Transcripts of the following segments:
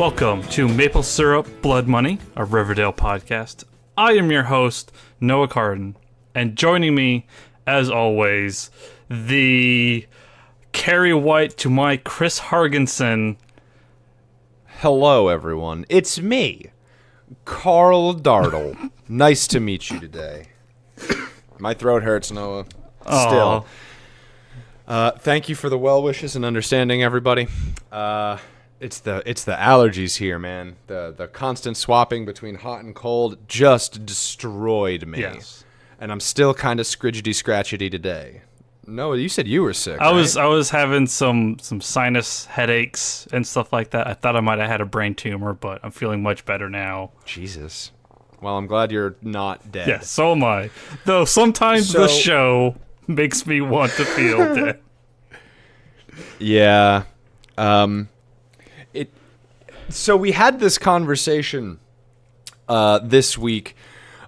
Welcome to Maple Syrup Blood Money, a Riverdale podcast. I am your host, Noah Carden, and joining me, as always, the Carrie White to my Chris Hargensen. Hello, everyone. It's me, Carl Dartle. Nice to meet you today. My throat hurts, Noah. Still. Thank you for the well wishes and understanding, everybody. It's the allergies here, man. The constant swapping between hot and cold just destroyed me. Yes. And I'm still kind of scratchety today. Noah, you said you were sick. I was having some sinus headaches and stuff like that. I thought I might have had a brain tumor, but I'm feeling much better now. Jesus. Well, I'm glad you're not dead. Yeah, so am I. Though sometimes the show makes me want to feel dead. Yeah. So we had this conversation this week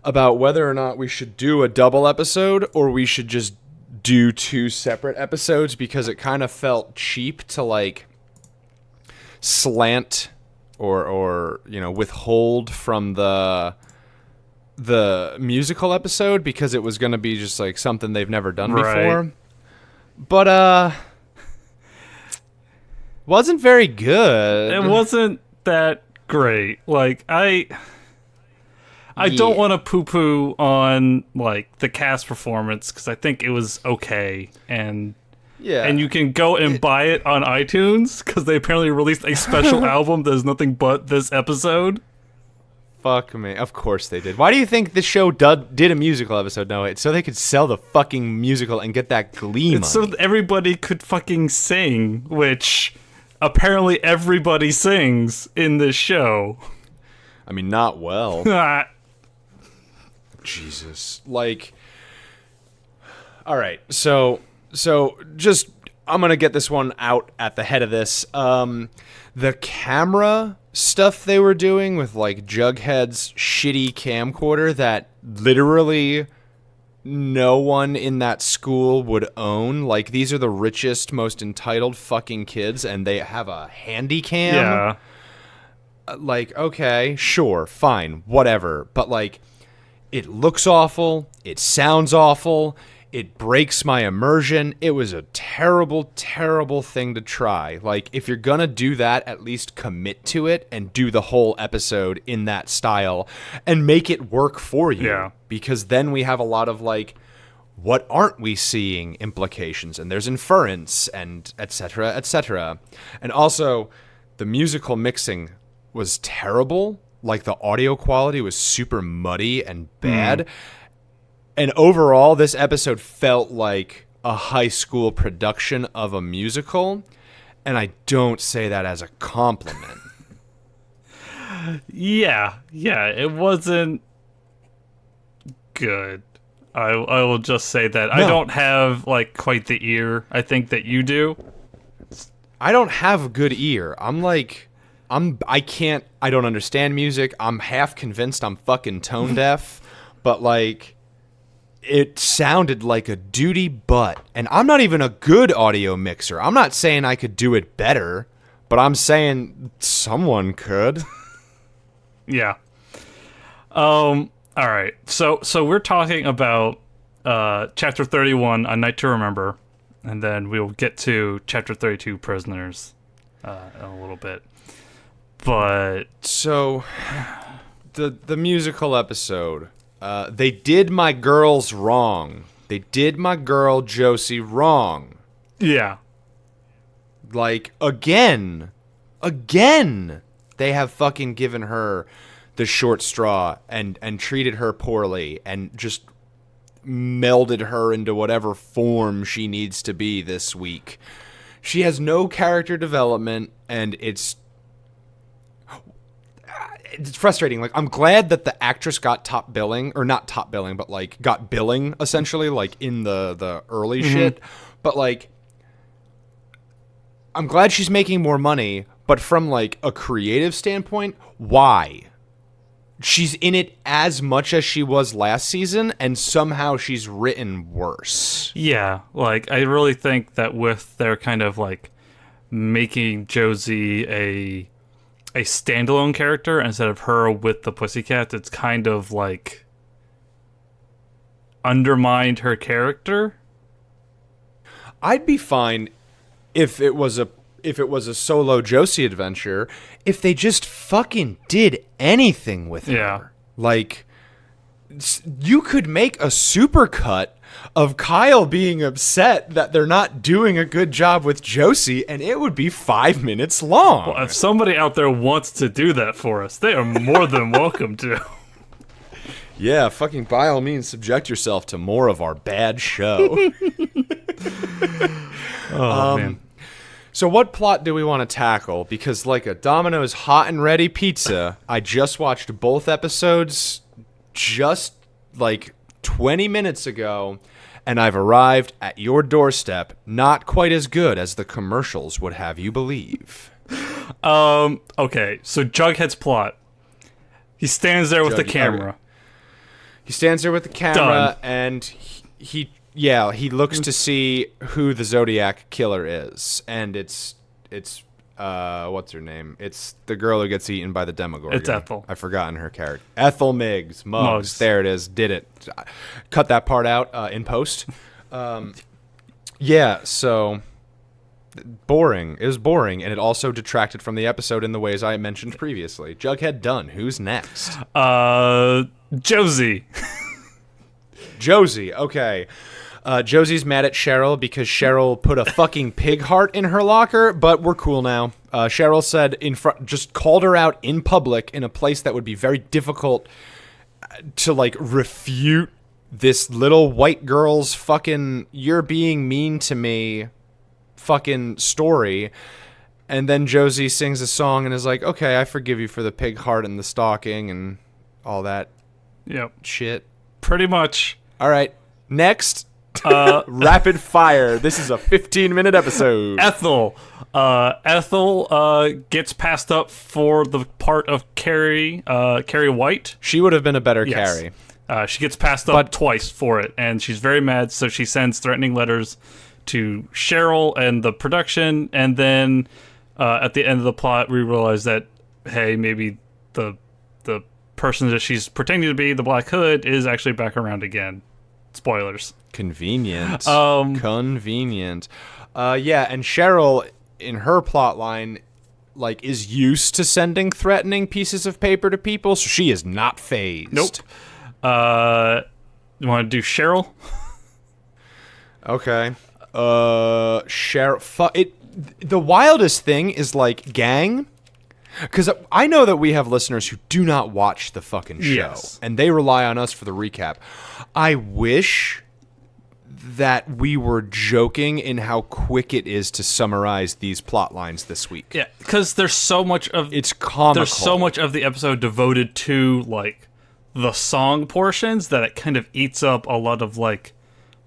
about whether or not we should do a double episode or we should just do two separate episodes, because it kind of felt cheap to like slant or withhold from the musical episode, because it was going to be just like something they've never done before. But wasn't very good. It wasn't that great. Like I don't want to poo-poo on like the cast performance, because I think it was okay, and you can go and buy it on iTunes, because they apparently released a special album that is nothing but this episode. Fuck me. Of course they did. Why do you think the show did a musical episode? No, it's so they could sell the fucking musical and get that Glee money. It's so everybody could fucking sing, which apparently everybody sings in this show. I mean, not well. Jesus. Like, all right. So just, I'm going to get this one out at the head of this. The camera stuff they were doing with like Jughead's shitty camcorder that literally no one in that school would own. Like, these are the richest, most entitled fucking kids, and they have a handy cam. Yeah. Like, okay, sure, fine, whatever. But like, it looks awful. It sounds awful. It breaks my immersion. It was a terrible, terrible thing to try. Like, if you're gonna do that, at least commit to it and do the whole episode in that style and make it work for you. Yeah. Because then we have a lot of like, what aren't we seeing implications, and there's inference and et cetera, et cetera. And also, the musical mixing was terrible. Like, the audio quality was super muddy and bad. And overall, this episode felt like a high school production of a musical, and I don't say that as a compliment. Yeah, it wasn't good. I will just say that. No. I don't have like quite the ear I think that you do. I don't have a good ear. I don't understand music. I'm half convinced I'm fucking tone deaf, but like, it sounded like a duty butt, and I'm not even a good audio mixer. I'm not saying I could do it better, but I'm saying someone could. Yeah. All right. So we're talking about Chapter 31, A Night to Remember, and then we'll get to Chapter 32, Prisoners, in a little bit. But so the musical episode, they did my girls wrong. They did my girl Josie wrong. Yeah. Like, again, they have fucking given her the short straw and treated her poorly and just melded her into whatever form she needs to be this week. She has no character development, and it's frustrating. Like, I'm glad that the actress got top billing, or not top billing, but like got billing essentially, like in the early shit. But like, I'm glad she's making more money, but from like a creative standpoint, why? She's in it as much as she was last season, and somehow she's written worse. Yeah, like, I really think that with their kind of, like, making Josie a standalone character instead of her with the Pussycats, it's kind of like undermined her character. I'd be fine if it was a solo Josie adventure, if they just fucking did anything with her. Like, you could make a supercut of Kyle being upset that they're not doing a good job with Josie, and it would be 5 minutes long. Well, if somebody out there wants to do that for us, they are more than welcome to. Yeah, fucking by all means, subject yourself to more of our bad show. Man. So what plot do we want to tackle? Because like a Domino's hot and ready pizza, I just watched both episodes just like 20 minutes ago, and I've arrived at your doorstep not quite as good as the commercials would have you believe. Okay, so Jughead's plot. He stands there with the camera. He stands there with the camera, Done. and he looks to see who the Zodiac killer is, and it's what's her name? It's the girl who gets eaten by the Demogorgon. It's Ethel. I've forgotten her character. Ethel Muggs. There it is. Did it. Cut that part out in post. Yeah, so boring. It was boring, and it also detracted from the episode in the ways I mentioned previously. Jughead done. Who's next? Josie. Josie, okay. Josie's mad at Cheryl because Cheryl put a fucking pig heart in her locker, but we're cool now. Cheryl said just called her out in public in a place that would be very difficult to like refute this little white girl's fucking "you're being mean to me" fucking story. And then Josie sings a song and is like, "Okay, I forgive you for the pig heart and the stalking and all that." Yep. Shit. Pretty much. All right. Next. Rapid fire. This is a 15-minute episode. Ethel gets passed up for the part of Carrie White. She would have been a better Yes. Carrie. She gets passed up twice for it, and she's very mad, so she sends threatening letters to Cheryl and the production, and then at the end of the plot, we realize that, hey, maybe the person that she's pretending to be, the Black Hood, is actually back around again. Spoilers. Convenient. Convenient. Yeah, and Cheryl, in her plot line, like, is used to sending threatening pieces of paper to people, so she is not phased. Nope. You want to do Cheryl? Okay. Cheryl. The wildest thing is, like, gang. Because I know that we have listeners who do not watch the fucking show, yes, and they rely on us for the recap. I wish that we were joking in how quick it is to summarize these plot lines this week. Yeah, because there's so much of it's comical. There's so much of the episode devoted to like the song portions that it kind of eats up a lot of like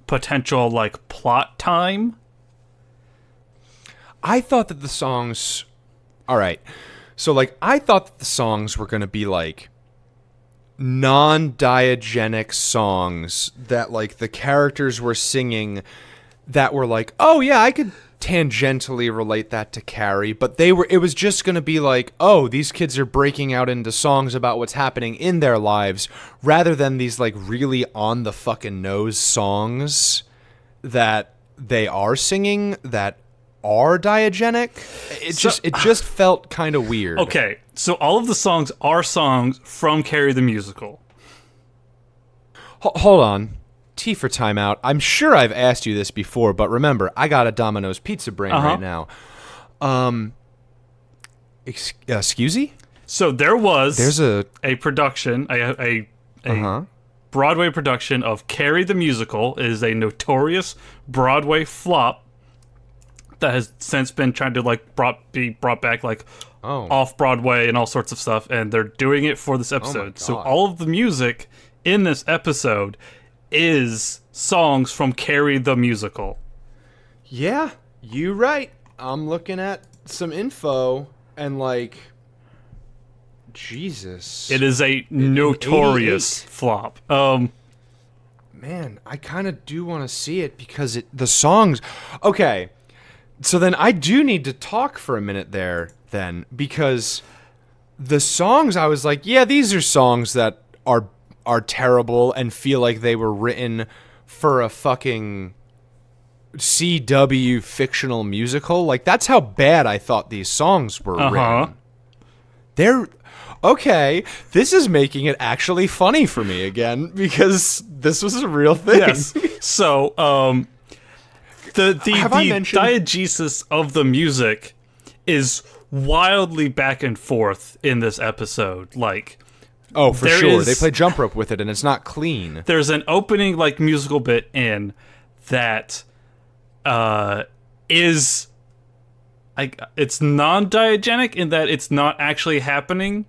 potential like plot time. I thought that the songs, all right. So, like, I thought that the songs were going to be, like, non-diegenic songs that, like, the characters were singing that were like, oh, yeah, I could tangentially relate that to Carrie. But it was just going to be like, oh, these kids are breaking out into songs about what's happening in their lives rather than these, like, really on-the-fucking-nose songs that they are singing that are diegenic. It just felt kind of weird. Okay, so all of the songs are songs from Carrie the Musical. Hold on. T for timeout. I'm sure I've asked you this before, but remember, I got a Domino's pizza brain right now. Excuse me? So there's a production, a Broadway production of Carrie the Musical. It is a notorious Broadway flop that has since been trying to be brought back off Broadway and all sorts of stuff, and they're doing it for this episode. So all of the music in this episode is songs from Carrie the Musical. Yeah, you right. I'm looking at some info and Jesus. It is a notorious flop. Man, I kind of do want to see it because the songs. Okay. So then I do need to talk for a minute there then, because the songs, I was like, yeah, these are songs that are terrible and feel like they were written for a fucking CW fictional musical. Like, that's how bad I thought these songs were written. They're okay. This is making it actually funny for me again, because this was a real thing. Yes. So, the diegesis of the music is wildly back and forth in this episode. Like, oh, for sure, they play jump rope with it, and it's not clean. There's an opening like musical bit in that is like, it's non-diegenic in that it's not actually happening.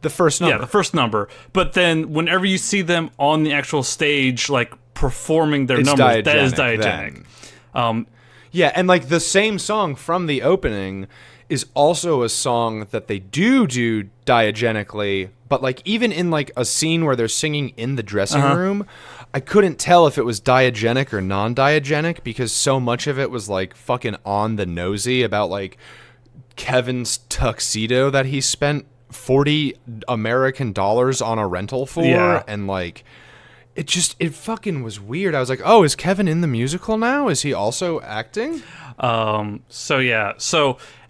The first number. Yeah, the first number. But then whenever you see them on the actual stage, like, performing their numbers, that is diegenic. Yeah, and like the same song from the opening is also a song that they do diegenically, but like even in like a scene where they're singing in the dressing room, I couldn't tell if it was diegenic or non-diegenic, because so much of it was like fucking on the nosy about like Kevin's tuxedo that he spent $40 American on a rental for, and like it fucking was weird. I was like, oh, is Kevin in the musical now? Is he also acting?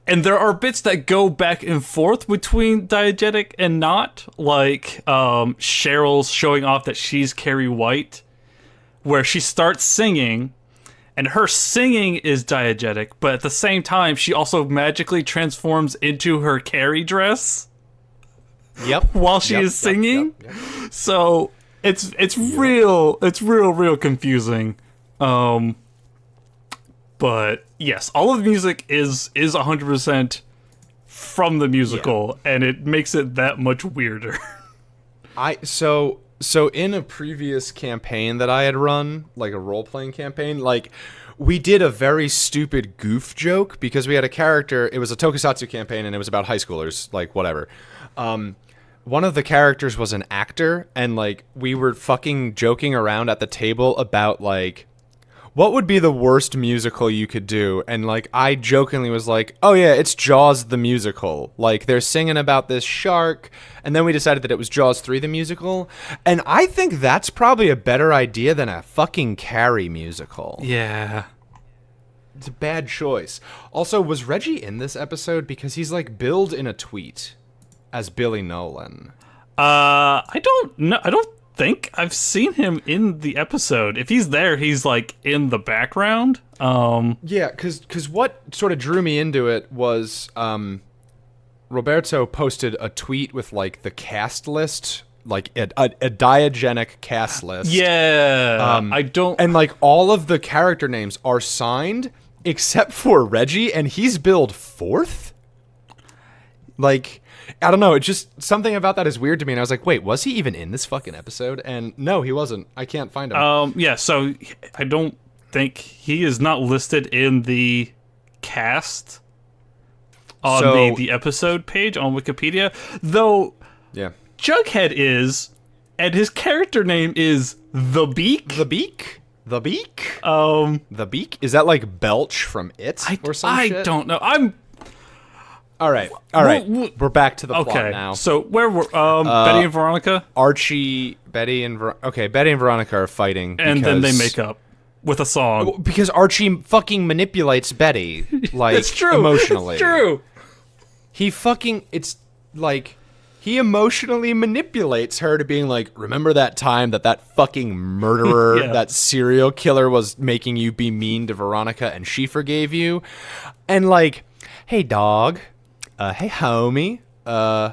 And there are bits that go back and forth between diegetic and not, like Cheryl's showing off that she's Carrie White, where she starts singing, and her singing is diegetic, but at the same time, she also magically transforms into her Carrie dress. Yep. While she is singing. Yep. So it's real confusing. But yes, all of the music is 100% from the musical, and it makes it that much weirder. So in a previous campaign that I had run, like a role-playing campaign, like we did a very stupid goof joke because we had a character. It was a tokusatsu campaign, and it was about high schoolers, like whatever. One of the characters was an actor, and like we were fucking joking around at the table about like, what would be the worst musical you could do? And like I jokingly was like, oh yeah, it's Jaws the musical. Like they're singing about this shark, and then we decided that it was Jaws 3 the musical. And I think that's probably a better idea than a fucking Carrie musical. Yeah. It's a bad choice. Also, was Reggie in this episode? Because he's like billed in a tweet as Billy Nolan. I don't know. I don't think I've seen him in the episode. If he's there, he's like in the background. Yeah, because what sort of drew me into it was Roberto posted a tweet with like the cast list, like a diegenic cast list. Yeah, I don't. And like all of the character names are signed except for Reggie, and he's billed 4th. Like, I don't know, it's just something about that is weird to me, and I was like, wait, was he even in this fucking episode? And no, he wasn't. I can't find him. Yeah, so I don't think he is not listed in the cast on the episode page on Wikipedia, though. Yeah, Jughead is, and his character name is The Beak. The Beak? The Beak? The Beak? Is that like Belch from It or some shit? I don't know. All right. We're back to the plot now. So where were Betty and Veronica? Archie, Betty and Veronica are fighting, and then they make up with a song because Archie fucking manipulates Betty, like it's true. Emotionally. It's true. He emotionally manipulates her to being like, remember that time that fucking murderer, that serial killer was making you be mean to Veronica and she forgave you, and like, hey dog. Hey, homie, the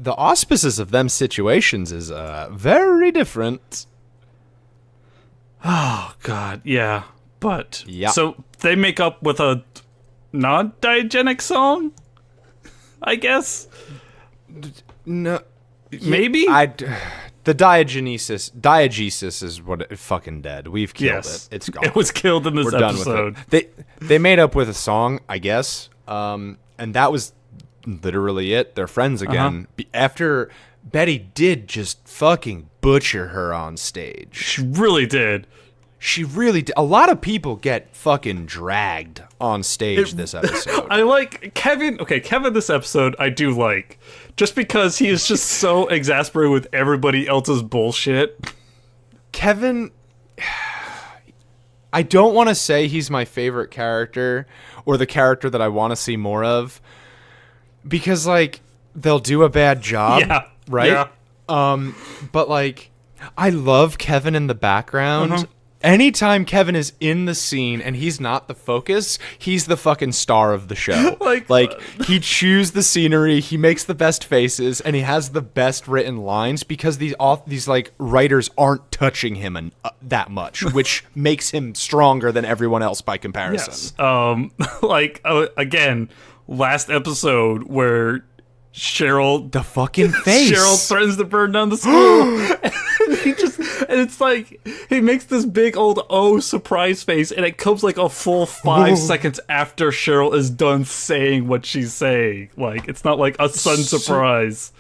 auspices of them situations is very different. Oh, God, yeah. But, so they make up with a non-diegenic song, I guess? No. Maybe? The diegesis is what it fucking dead. We've killed it. It's gone. It was killed in this We're episode. Done with it. They made up with a song, I guess. And that was literally it. They're friends again. After Betty did just fucking butcher her on stage. She really did. she really a lot of people get fucking dragged on stage this episode. I like Kevin. Okay, Kevin this episode I do like. Just because he is just so exasperated with everybody else's bullshit. Kevin, I don't want to say he's my favorite character or the character that I want to see more of, because like they'll do a bad job, right? Yeah. But like I love Kevin in the background. Uh-huh. Anytime Kevin is in the scene and he's not the focus, he's the fucking star of the show. like he chews the scenery, he makes the best faces, and he has the best written lines because these like writers aren't touching him that much, which makes him stronger than everyone else by comparison. Yes. Again, last episode where Cheryl, the fucking face. Cheryl threatens to burn down the school. And it's like he makes this big old surprise face, and it comes like a full 5 seconds after Cheryl is done saying what she's saying. Like it's not like a sudden surprise.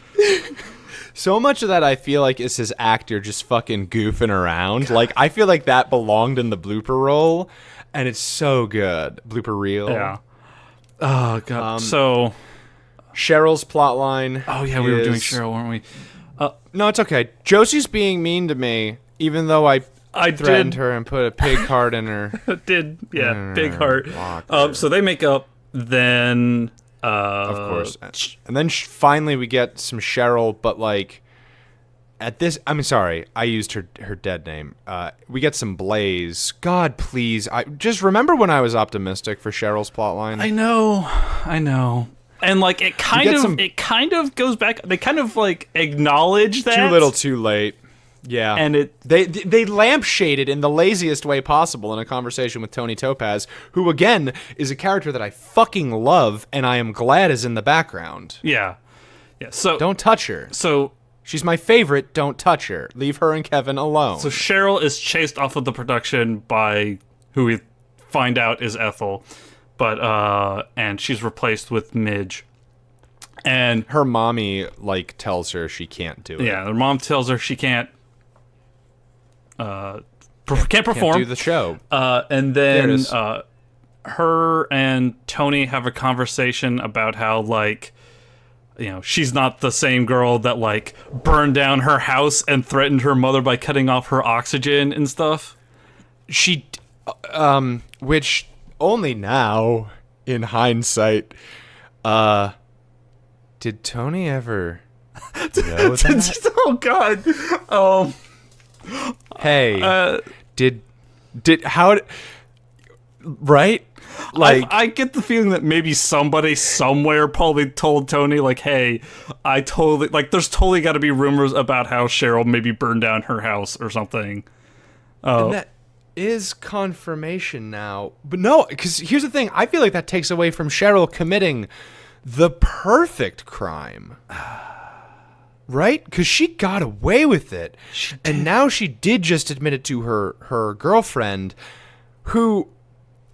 So much of that I feel like is his actor just fucking goofing around. God. Like I feel like that belonged in the blooper roll, and it's so good. Blooper reel. Yeah. Oh god. So Cheryl's plotline. Oh yeah, we were doing Cheryl, weren't we? No, it's okay. Josie's being mean to me, even though I threatened her and put a pig heart in her. Big heart. So they make up. Then, of course, and then finally we get some Cheryl. But like, at this, I'm sorry, I used her dead name. We get some Blaze. God, please, I just remember when I was optimistic for Cheryl's plotline. I know. And like it kind of goes back. They kind of like acknowledge that. Too little, too late. Yeah, and they lampshaded in the laziest way possible in a conversation with Tony Topaz, who again is a character that I fucking love, and I am glad is in the background. Yeah. So don't touch her. So she's my favorite. Don't touch her. Leave her and Kevin alone. So Cheryl is chased off of the production by who we find out is Ethel. But and she's replaced with Midge, and her mommy like tells her she can't do it. Yeah, her mom tells her she can't perform. Can't do the show. And then her and Tony have a conversation about how like, she's not the same girl that like burned down her house and threatened her mother by cutting off her oxygen and stuff. She, which. Only now, in hindsight, did Tony ever know that? Oh God! Hey, did how? Right? Like I get the feeling that maybe somebody somewhere probably told Tony, like, "Hey, I totally like." There's totally got to be rumors about how Cheryl maybe burned down her house or something. And that is confirmation now, but no, because here's the thing, I feel like that takes away from Cheryl committing the perfect crime, right? Because she got away with it, and now she did just admit it to her girlfriend, who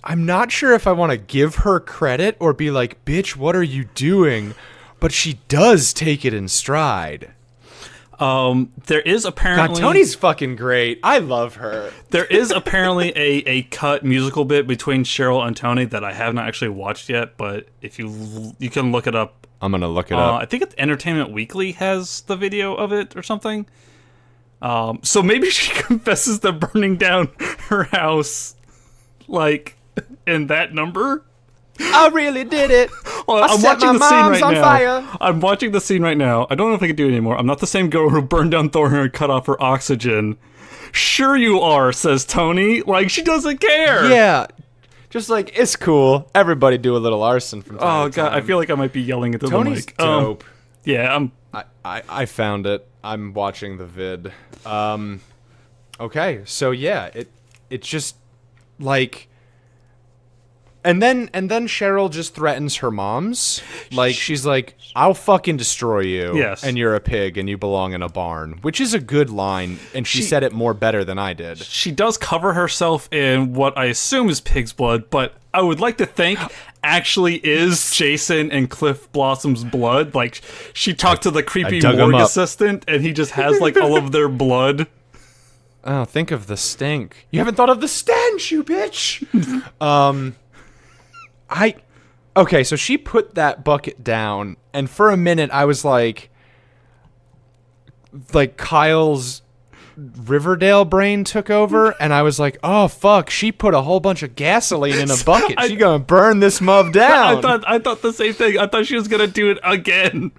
I'm not sure if I want to give her credit or be like, bitch, what are you doing? But she does take it in stride. There is apparently... God, Tony's fucking great. I love her. There is apparently a cut musical bit between Cheryl and Tony that I have not actually watched yet, but if you can look it up. I'm going to look it up. I think it's Entertainment Weekly has the video of it or something. So maybe she confesses to burning down her house, like, in that number. I really did it. Well, I'm watching the scene right now. Fire. I'm watching the scene right now. I don't know if I can do it anymore. I'm not the same girl who burned down Thor and cut off her oxygen. Sure you are, says Tony. Like, she doesn't care. Yeah. Just like, it's cool. Everybody do a little arson from time to time. God, I feel like I might be yelling at the Tony's mic. dope. Yeah, I found it. I'm watching the vid. Okay, so yeah, it's just like... And then Cheryl just threatens her moms. Like, she's like, I'll fucking destroy you. Yes. And you're a pig and you belong in a barn. Which is a good line, and she said it more better than I did. She does cover herself in what I assume is pig's blood, but I would like to think actually is Jason and Cliff Blossom's blood. Like, she talked to the creepy morgue assistant, and he just has, like, all of their blood. Oh, think of the stink. You haven't thought of the stench, you bitch. Okay, so she put that bucket down, and for a minute I was like Kyle's Riverdale brain took over, and I was like, oh fuck, she put a whole bunch of gasoline in a bucket. She gonna burn this mub down. I thought the same thing. I thought she was gonna do it again.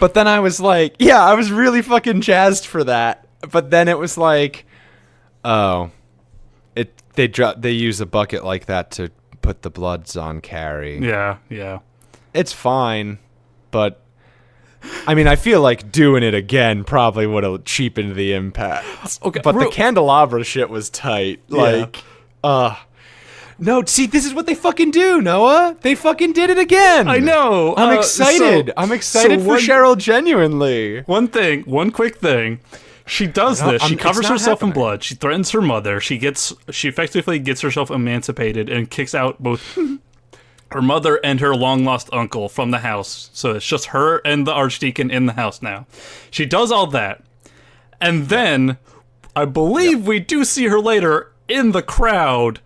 But then I was like, yeah, I was really fucking jazzed for that. But then it was like, oh, they use a bucket like that to put the bloods on Carrie. Yeah. It's fine, but I mean, I feel like doing it again probably would have cheapened the impact. Okay, but the candelabra shit was tight. Like, no, see, this is what they fucking do, Noah. They fucking did it again. I know. I'm excited. I'm excited for Cheryl, genuinely. One quick thing. She does this. She covers herself in blood. She threatens her mother. She effectively gets herself emancipated and kicks out both her mother and her long-lost uncle from the house. So it's just her and the archdeacon in the house now. She does all that. And then, I believe we do see her later in the crowd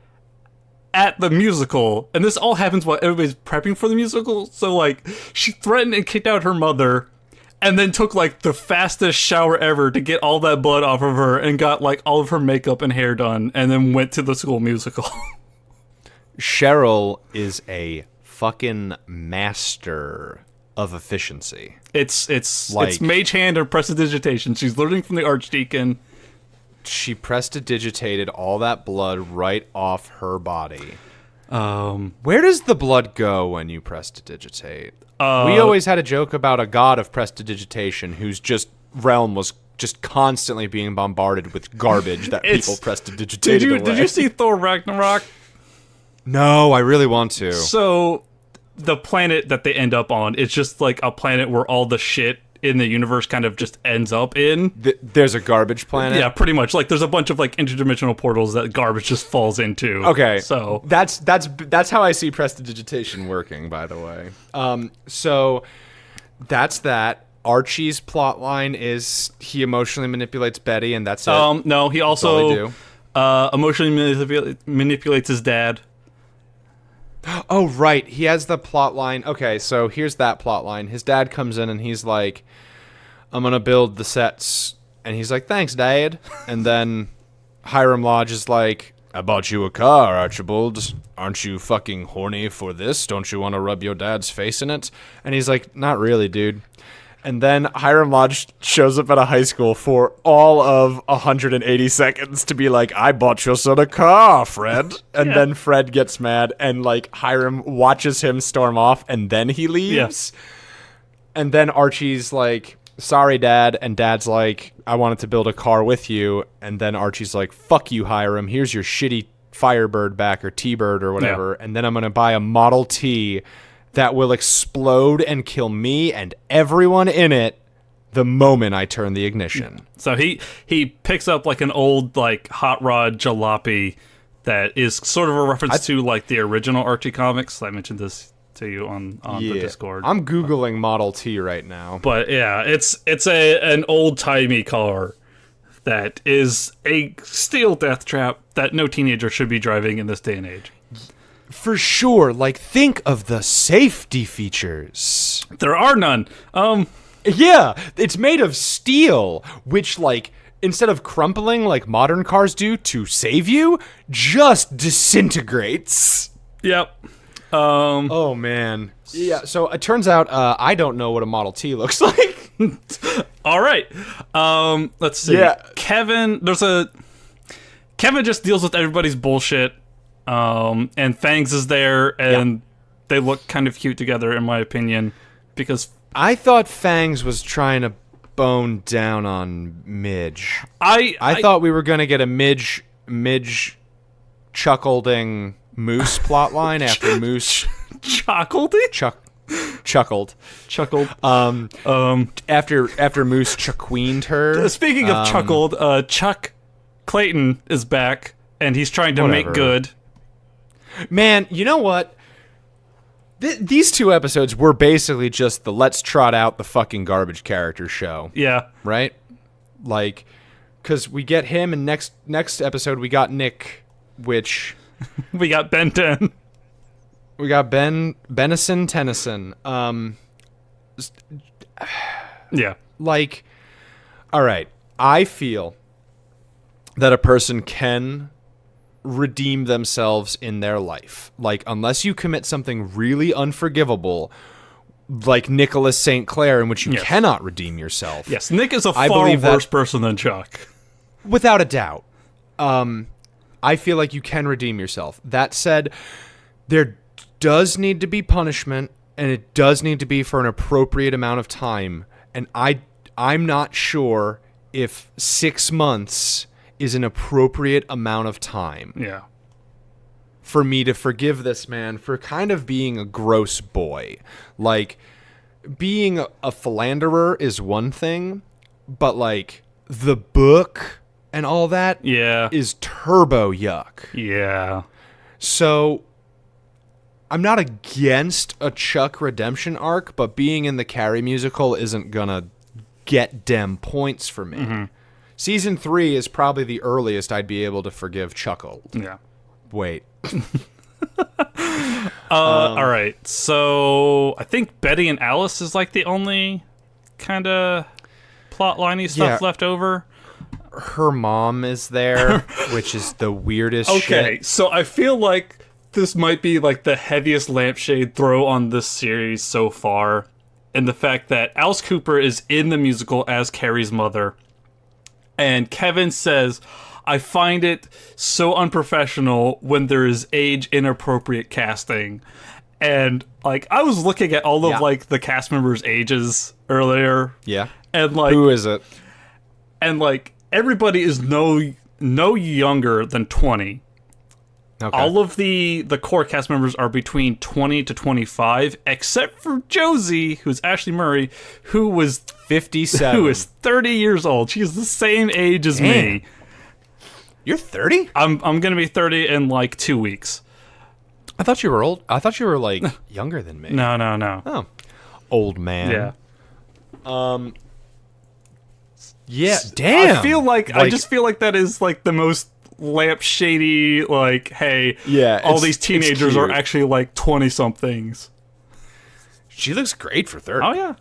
at the musical. And this all happens while everybody's prepping for the musical. So, like, she threatened and kicked out her mother, and then took, like, the fastest shower ever to get all that blood off of her, and got, like, all of her makeup and hair done, and then went to the school musical. Cheryl is a fucking master of efficiency. It's mage hand or prestidigitation. She's learning from the archdeacon. She prestidigitated all that blood right off her body. Where does the blood go when you prestidigitate? We always had a joke about a god of prestidigitation whose realm was just constantly being bombarded with garbage that people prestidigitated away. Did you see Thor Ragnarok? No, I really want to. So, the planet that they end up on is just like a planet where all the shit in the universe kind of just ends up in. There's a garbage planet? Yeah, pretty much. Like, there's a bunch of, like, interdimensional portals that garbage just falls into. Okay. So that's how I see prestidigitation working, by the way. So, that's that. Archie's plotline is he emotionally manipulates Betty, and that's it. No, he also emotionally manipulates his dad. Oh, right. He has the plot line. Okay, so here's that plot line. His dad comes in and he's like, I'm going to build the sets. And he's like, thanks, Dad. And then Hiram Lodge is like, I bought you a car, Archibald. Aren't you fucking horny for this? Don't you want to rub your dad's face in it? And he's like, not really, dude. And then Hiram Lodge shows up at a high school for all of 180 seconds to be like, I bought your son a car, Fred. And then Fred gets mad, and like Hiram watches him storm off, and then he leaves. Yeah. And then Archie's like, sorry, Dad. And Dad's like, I wanted to build a car with you. And then Archie's like, fuck you, Hiram. Here's your shitty Firebird back, or T-Bird or whatever. Yeah. And then I'm going to buy a Model T that will explode and kill me and everyone in it the moment I turn the ignition. So he picks up like an old like hot rod jalopy that is sort of a reference to like the original Archie comics. I mentioned this to you on the Discord. I'm Googling Model T right now. But yeah, it's an old-timey car that is a steel death trap that no teenager should be driving in this day and age. For sure. Like, think of the safety features. There are none. Yeah, it's made of steel, which, like, instead of crumpling like modern cars do to save you, just disintegrates. Yep. Oh, man. Yeah, so it turns out I don't know what a Model T looks like. All right. Let's see. Yeah. Kevin just deals with everybody's bullshit. And Fangs is there, and they look kind of cute together, in my opinion, because I thought Fangs was trying to bone down on Midge. I thought we were gonna get a Midge chuckleding Moose plotline after Moose chuckled. After Moose chuckweened her. Speaking of chuckled, Chuck Clayton is back, and he's trying to make good. Man, you know what? These two episodes were basically just the let's trot out the fucking garbage character show. Yeah. Right? Like, because we get him, and next episode we got Nick, which we got Ben 10. We got Benison Tennyson. Yeah. Like, all right, I feel that a person can redeem themselves in their life. Like, unless you commit something really unforgivable, like Nicholas St. Clair, in which you cannot redeem yourself. Yes, Nick is a far worse person than Chuck. Without a doubt. I feel like you can redeem yourself. That said, there does need to be punishment, and it does need to be for an appropriate amount of time. And I'm not sure if 6 months is an appropriate amount of time. Yeah. For me to forgive this man for kind of being a gross boy. Like, being a philanderer is one thing, but like the book and all that is turbo yuck. Yeah. So I'm not against a Chuck redemption arc, but being in the Carrie musical isn't gonna get dem points for me. Mm-hmm. Season 3 is probably the earliest I'd be able to forgive Chuckle. Yeah. Wait. All right. So I think Betty and Alice is like the only kind of plotliney stuff left over. Her mom is there, which is the weirdest shit. Okay, so I feel like this might be like the heaviest lampshade throw on this series so far, and the fact that Alice Cooper is in the musical as Carrie's mother, and Kevin says, I find it so unprofessional when there is age inappropriate casting. And like I was looking at all of like the cast members' ages earlier. Yeah. And like who is it? And like everybody is no younger than 20. Okay. All of the core cast members are between 20 to 25, except for Josie, who's Ashley Murray, who was 57. Who is 30 years old. She's the same age as me. You're 30? I'm going to be 30 in like 2 weeks. I thought you were old. I thought you were like younger than me. No. Oh. Old man. Yeah. Yeah, damn. I just feel like that is like the most lampshady, like, hey, all these teenagers are actually like 20-somethings. She looks great for 30. Oh, yeah.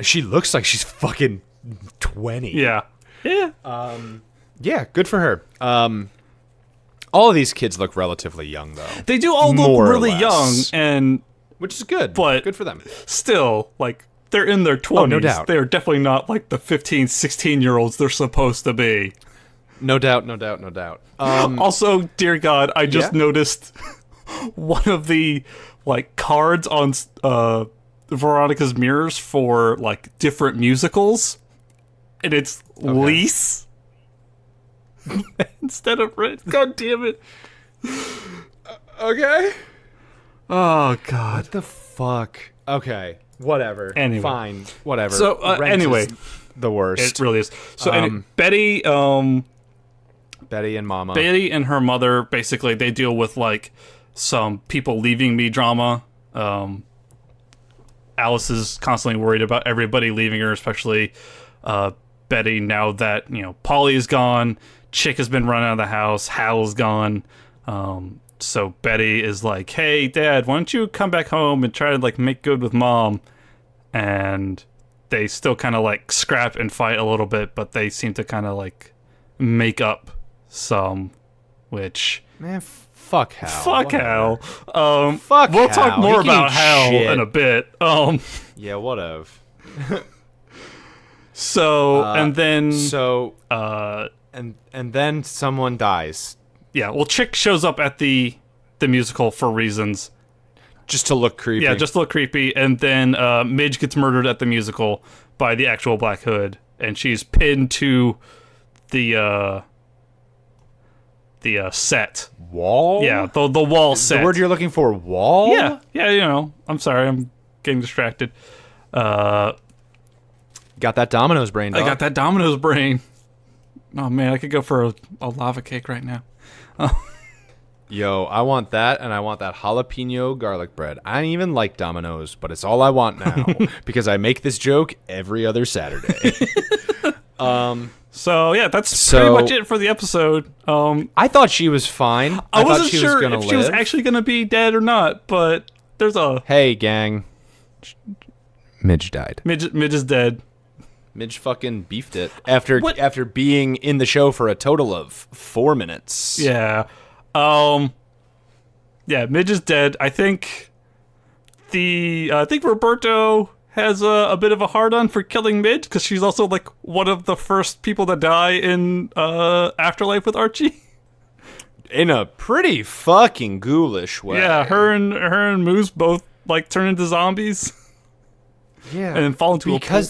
She looks like she's fucking 20. Yeah. Yeah. Yeah, good for her. All of these kids look relatively young, though. They do all look really young, and which is good. But good for them. Still, like, they're in their 20s. Oh, no doubt. They're definitely not like the 15, 16-year-olds they're supposed to be. No doubt. Also, dear God, I just noticed one of the like cards on Veronica's mirrors for like different musicals, and it's lease instead of rent. God damn it. Okay. Oh God. What the fuck? Okay. Whatever. Anyway. Fine. Whatever. So anyway, the worst. It really is. So Betty, Betty and Mama. Betty and her mother, basically, they deal with like some people leaving me drama. Alice is constantly worried about everybody leaving her, especially Betty. Now that Polly is gone, Chic has been run out of the house, Hal's gone. So Betty is like, "Hey, Dad, why don't you come back home and try to like make good with Mom?" And they still kind of like scrap and fight a little bit, but they seem to kind of like make up some, which fuck Hal. Fuck Hal. Fuck we'll Hal. talk more about Hal in a bit. Yeah, whatever. And then someone dies. Yeah, well, Chick shows up at the musical for reasons. Just to look creepy. Yeah, just to look creepy. And then Midge gets murdered at the musical by the actual Black Hood, and she's pinned to the set. Wall? Yeah, the wall set. The word you're looking for, wall? Yeah, I'm sorry, I'm getting distracted. Got that Domino's brain, dog. I got that Domino's brain. Oh, man, I could go for a lava cake right now. Yo, I want that, and I want that jalapeno garlic bread. I don't even like Domino's, but it's all I want now because I make this joke every other Saturday. So yeah, that's pretty much it for the episode. I thought she was fine. I wasn't thought she sure was gonna if she was actually gonna be dead or not, but there's a hey gang, Midge died. Midge is dead. Midge fucking beefed it after being in the show for a total of 4 minutes. Yeah, yeah, Midge is dead. I think Roberto has a bit of a hard-on for killing Midge because she's also like one of the first people to die in Afterlife with Archie. In a pretty fucking ghoulish way. Yeah, her and Moose both like turn into zombies. Yeah, and then fall into a pool.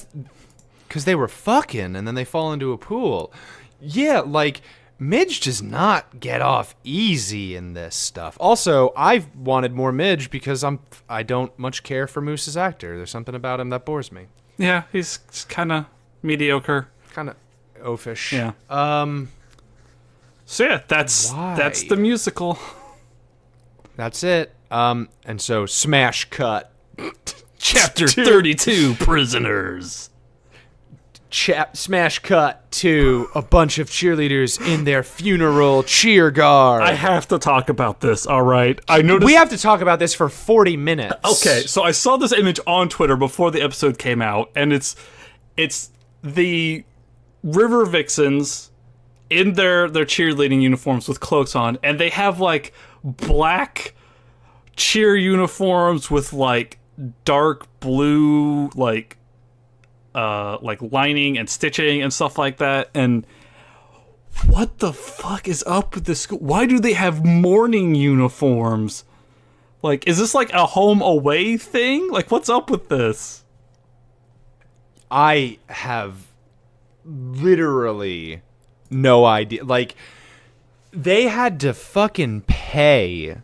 Because they were fucking and then they fall into a pool. Yeah, like Midge does not get off easy in this stuff. Also, I wanted more Midge because I don't much care for Moose's actor. There's something about him that bores me. Yeah, he's kind of mediocre. Kind of oafish. Yeah. So yeah, that's the musical. That's it. And so smash cut. Chapter 32, Prisoners. Smash cut to a bunch of cheerleaders in their funeral cheer guard. I have to talk about this, all right? I noticed... We have to talk about this for 40 minutes. Okay, so I saw this image on Twitter before the episode came out, and it's the River Vixens in their cheerleading uniforms with cloaks on, and they have, like, black cheer uniforms with, like, dark blue, like lining and stitching and stuff like that. And what the fuck is up with this school? Why do they have morning uniforms? Like, is this like a home away thing? Like, what's up with this? I have literally no idea. Like, they had to fucking pay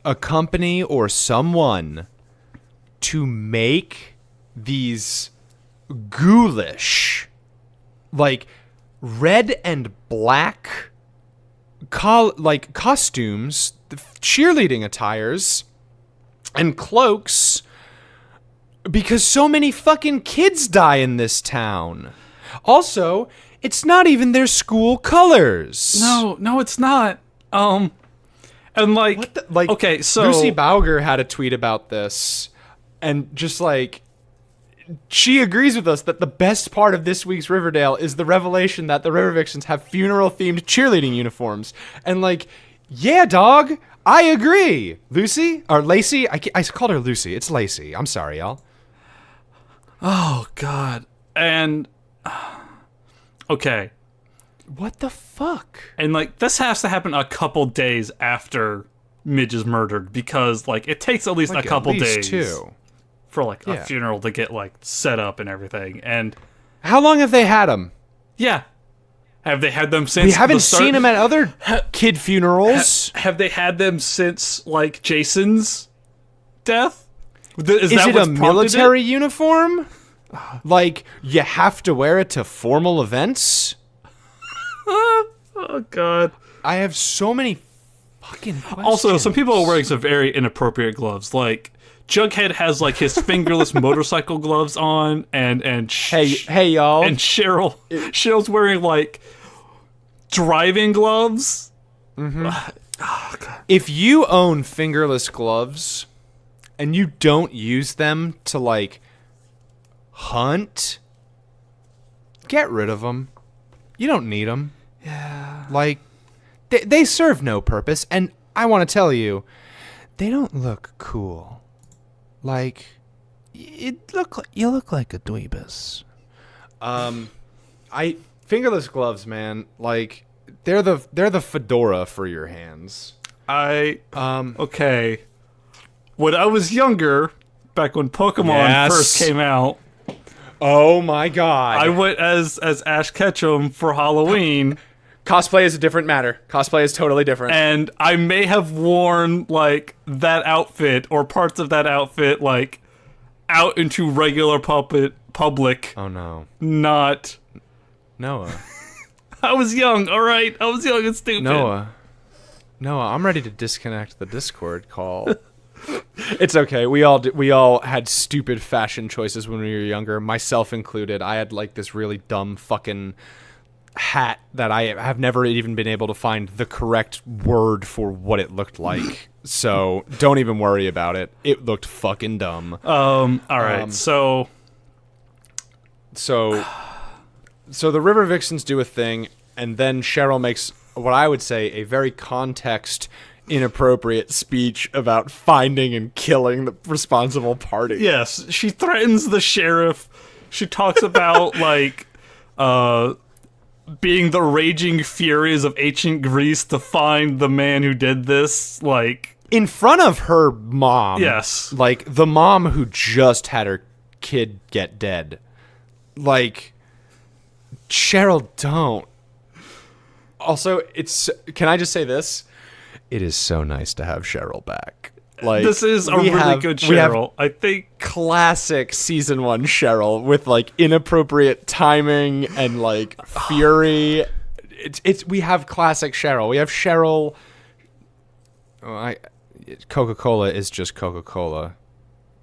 a company or someone to make these ghoulish, like, red and black costumes, cheerleading attires, and cloaks, because so many fucking kids die in this town. Also, it's not even their school colors. No, it's not. And like, what the, like, okay, so Lucy Bauger had a tweet about this, and just like, she agrees with us that the best part of this week's Riverdale is the revelation that the River Vixens have funeral-themed cheerleading uniforms. And like, yeah, dog, I agree. Lucy? Or Lacey? I called her Lucy. It's Lacey. I'm sorry, y'all. Oh, God. And, okay. What the fuck? And like, this has to happen a couple days after Midge is murdered, because like, it takes at least a couple days. Too. For like a funeral to get like set up and everything. And how long have they had him? Yeah, have they had them since? We haven't seen him at other kid funerals. Have they had them since like Jason's death? Is it a military uniform? Like, you have to wear it to formal events? Oh God, I have so many fucking questions. Also, some people are wearing some very inappropriate gloves. Like, Jughead has like his fingerless motorcycle gloves on, and hey y'all, and Cheryl's wearing like driving gloves. Mm-hmm. Oh, God. If you own fingerless gloves and you don't use them to like hunt, get rid of them. You don't need them. Yeah, like they serve no purpose, and I want to tell you, they don't look cool. Like, you look like a dweebus. Fingerless gloves, man. Like, they're the fedora for your hands. Okay. When I was younger, back when Pokemon first came out. Oh my God! I went as Ash Ketchum for Halloween. Cosplay is a different matter. Cosplay is totally different. And I may have worn, like, that outfit or parts of that outfit, like, out into regular public. Oh, no. Not. Noah. I was young, all right? I was young and stupid. Noah, I'm ready to disconnect the Discord call. It's okay. We all had stupid fashion choices when we were younger, myself included. I had like this really dumb fucking hat that I have never even been able to find the correct word for what it looked like. So don't even worry about it. It looked fucking dumb. All right. So the River Vixens do a thing, and then Cheryl makes what I would say a very context inappropriate speech about finding and killing the responsible party. Yes, she threatens the sheriff. She talks about like being the raging furies of ancient Greece to find the man who did this, like in front of her mom. Yes. Like the mom who just had her kid get dead. Like, Cheryl, don't. Also, can I just say this? It is so nice to have Cheryl back. Like, this is a really good Cheryl. I think classic season 1 Cheryl with like inappropriate timing and like fury. We have classic Cheryl. We have Cheryl. Coca-Cola is just Coca-Cola.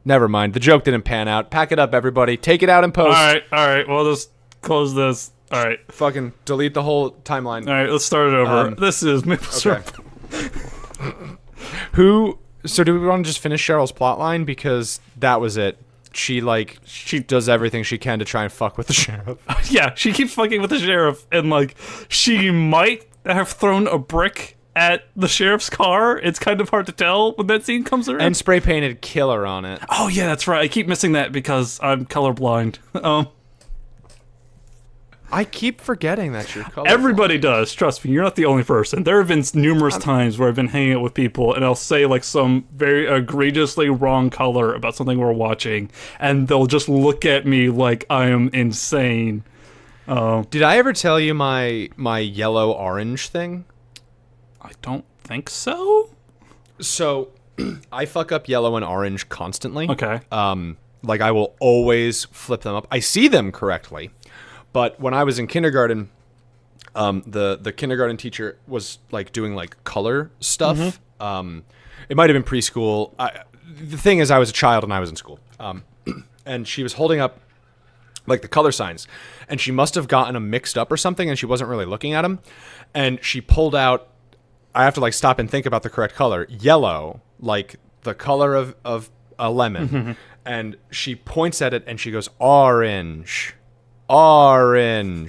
Never mind. The joke didn't pan out. Pack it up, everybody. Take it out in post. All right. Well, just close this. All right. Fucking delete the whole timeline. All right, let's start it over. This is Maple Syrup. So do we want to just finish Cheryl's plotline? Because that was it. She does everything she can to try and fuck with the sheriff. Yeah, she keeps fucking with the sheriff, and like she might have thrown a brick at the sheriff's car. It's kind of hard to tell when that scene comes around. And spray painted killer on it. Oh yeah, that's right. I keep missing that because I'm colorblind. I keep forgetting that you're colorblind. Everybody does. Trust me, you're not the only person. There have been numerous times where I've been hanging out with people and I'll say like some very egregiously wrong color about something we're watching, and they'll just look at me like I am insane. Did I ever tell you my yellow-orange thing? I don't think so. So, I fuck up yellow and orange constantly. Okay. Like I will always flip them up. I see them correctly. But when I was in kindergarten, the kindergarten teacher was like doing like color stuff. Mm-hmm. It might have been preschool. The thing is, I was a child and I was in school. And she was holding up like the color signs, and she must have gotten them mixed up or something, and she wasn't really looking at them. And she pulled out. I have to like stop and think about the correct color. Yellow, like the color of a lemon. Mm-hmm. And she points at it and she goes, orange. And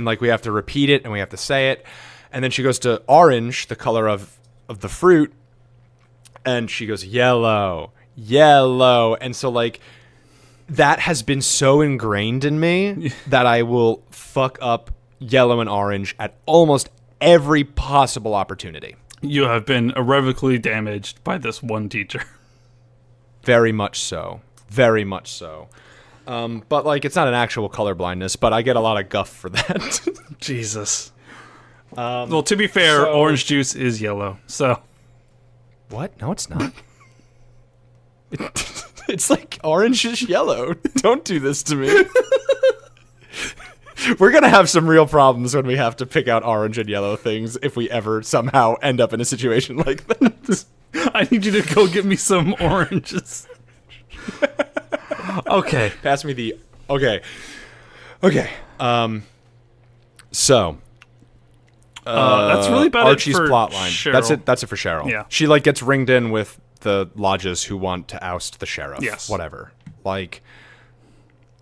like we have to repeat it and we have to say it. And then she goes to orange, the color of the fruit, and she goes yellow. And so like that has been so ingrained in me that I will fuck up yellow and orange at almost every possible opportunity. You have been irrevocably damaged by this one teacher. Very much so. But like it's not an actual color blindness, but I get a lot of guff for that. Jesus. Well, to be fair, orange juice is yellow. So what? No, it's not. It's like orange is yellow. Don't do this to me. We're gonna have some real problems when we have to pick out orange and yellow things if we ever somehow end up in a situation like that. I need you to go get me some oranges. Okay. Pass me the... Okay. So... that's really about Archie's it for plotline. Cheryl. That's it for Cheryl. Yeah. She like gets ringed in with the lodges who want to oust the sheriff. Yes. Whatever. Like...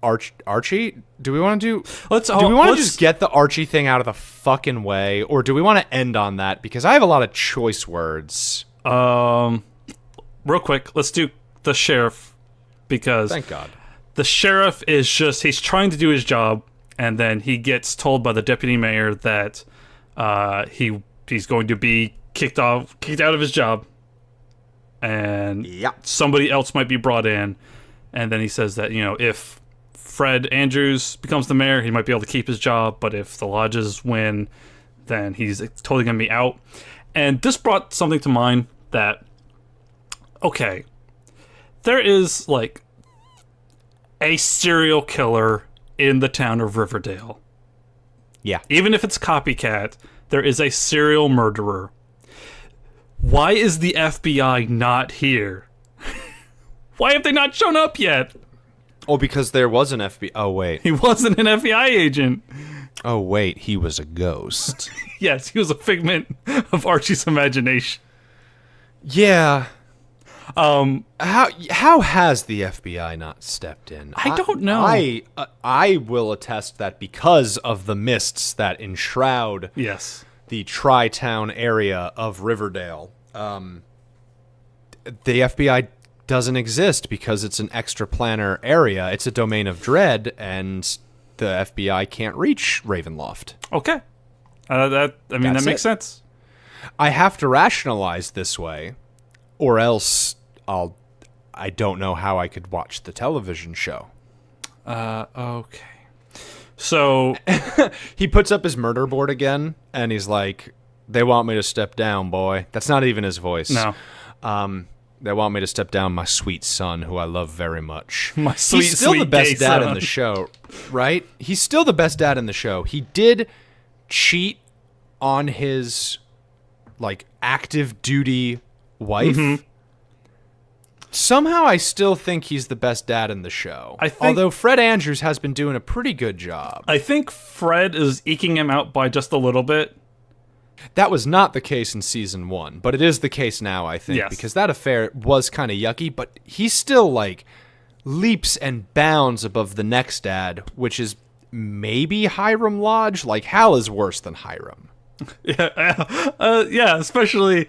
Archie? Do we want to do... Let's just get the Archie thing out of the fucking way? Or do we want to end on that? Because I have a lot of choice words. Real quick, let's do the sheriff. Because thank God. The sheriff is just, he's trying to do his job, and then he gets told by the deputy mayor that he's going to be kicked out of his job, and somebody else might be brought in. And then he says that, you know, if Fred Andrews becomes the mayor, he might be able to keep his job, but if the lodges win, then he's totally going to be out. And this brought something to mind that, okay, there is, like, a serial killer in the town of Riverdale. Yeah. Even if it's copycat, there is a serial murderer. Why is the FBI not here Why have they not shown up yet? Oh, because there was an FBI. Oh, wait. He wasn't an FBI agent. Oh, wait. He was a ghost. Yes, he was a figment of Archie's imagination. Yeah. How has the FBI not stepped in? I don't know. I will attest that because of the mists that enshroud the Tri-Town area of Riverdale, the FBI doesn't exist because it's an extraplanar area. It's a domain of dread, and the FBI can't reach Ravenloft. Okay. That makes sense. I have to rationalize this way, or else I don't know how I could watch the television show. Okay. So he puts up his murder board again, and he's like, "They want me to step down, boy." That's not even his voice. No. They want me to step down my sweet son, who I love very much. My sweet, He's still sweet the best gay dad son. in the show, right? He's still the best dad in the show. He did cheat on his, like, active duty wife. Mm-hmm. Somehow I still think he's the best dad in the show. Although Fred Andrews has been doing a pretty good job. I think Fred is eking him out by just a little bit. That was not the case in season 1, but it is the case now, I think, because that affair was kind of yucky, but he's still, like, leaps and bounds above the next dad, which is maybe Hiram Lodge. Like, Hal is worse than Hiram. Yeah, especially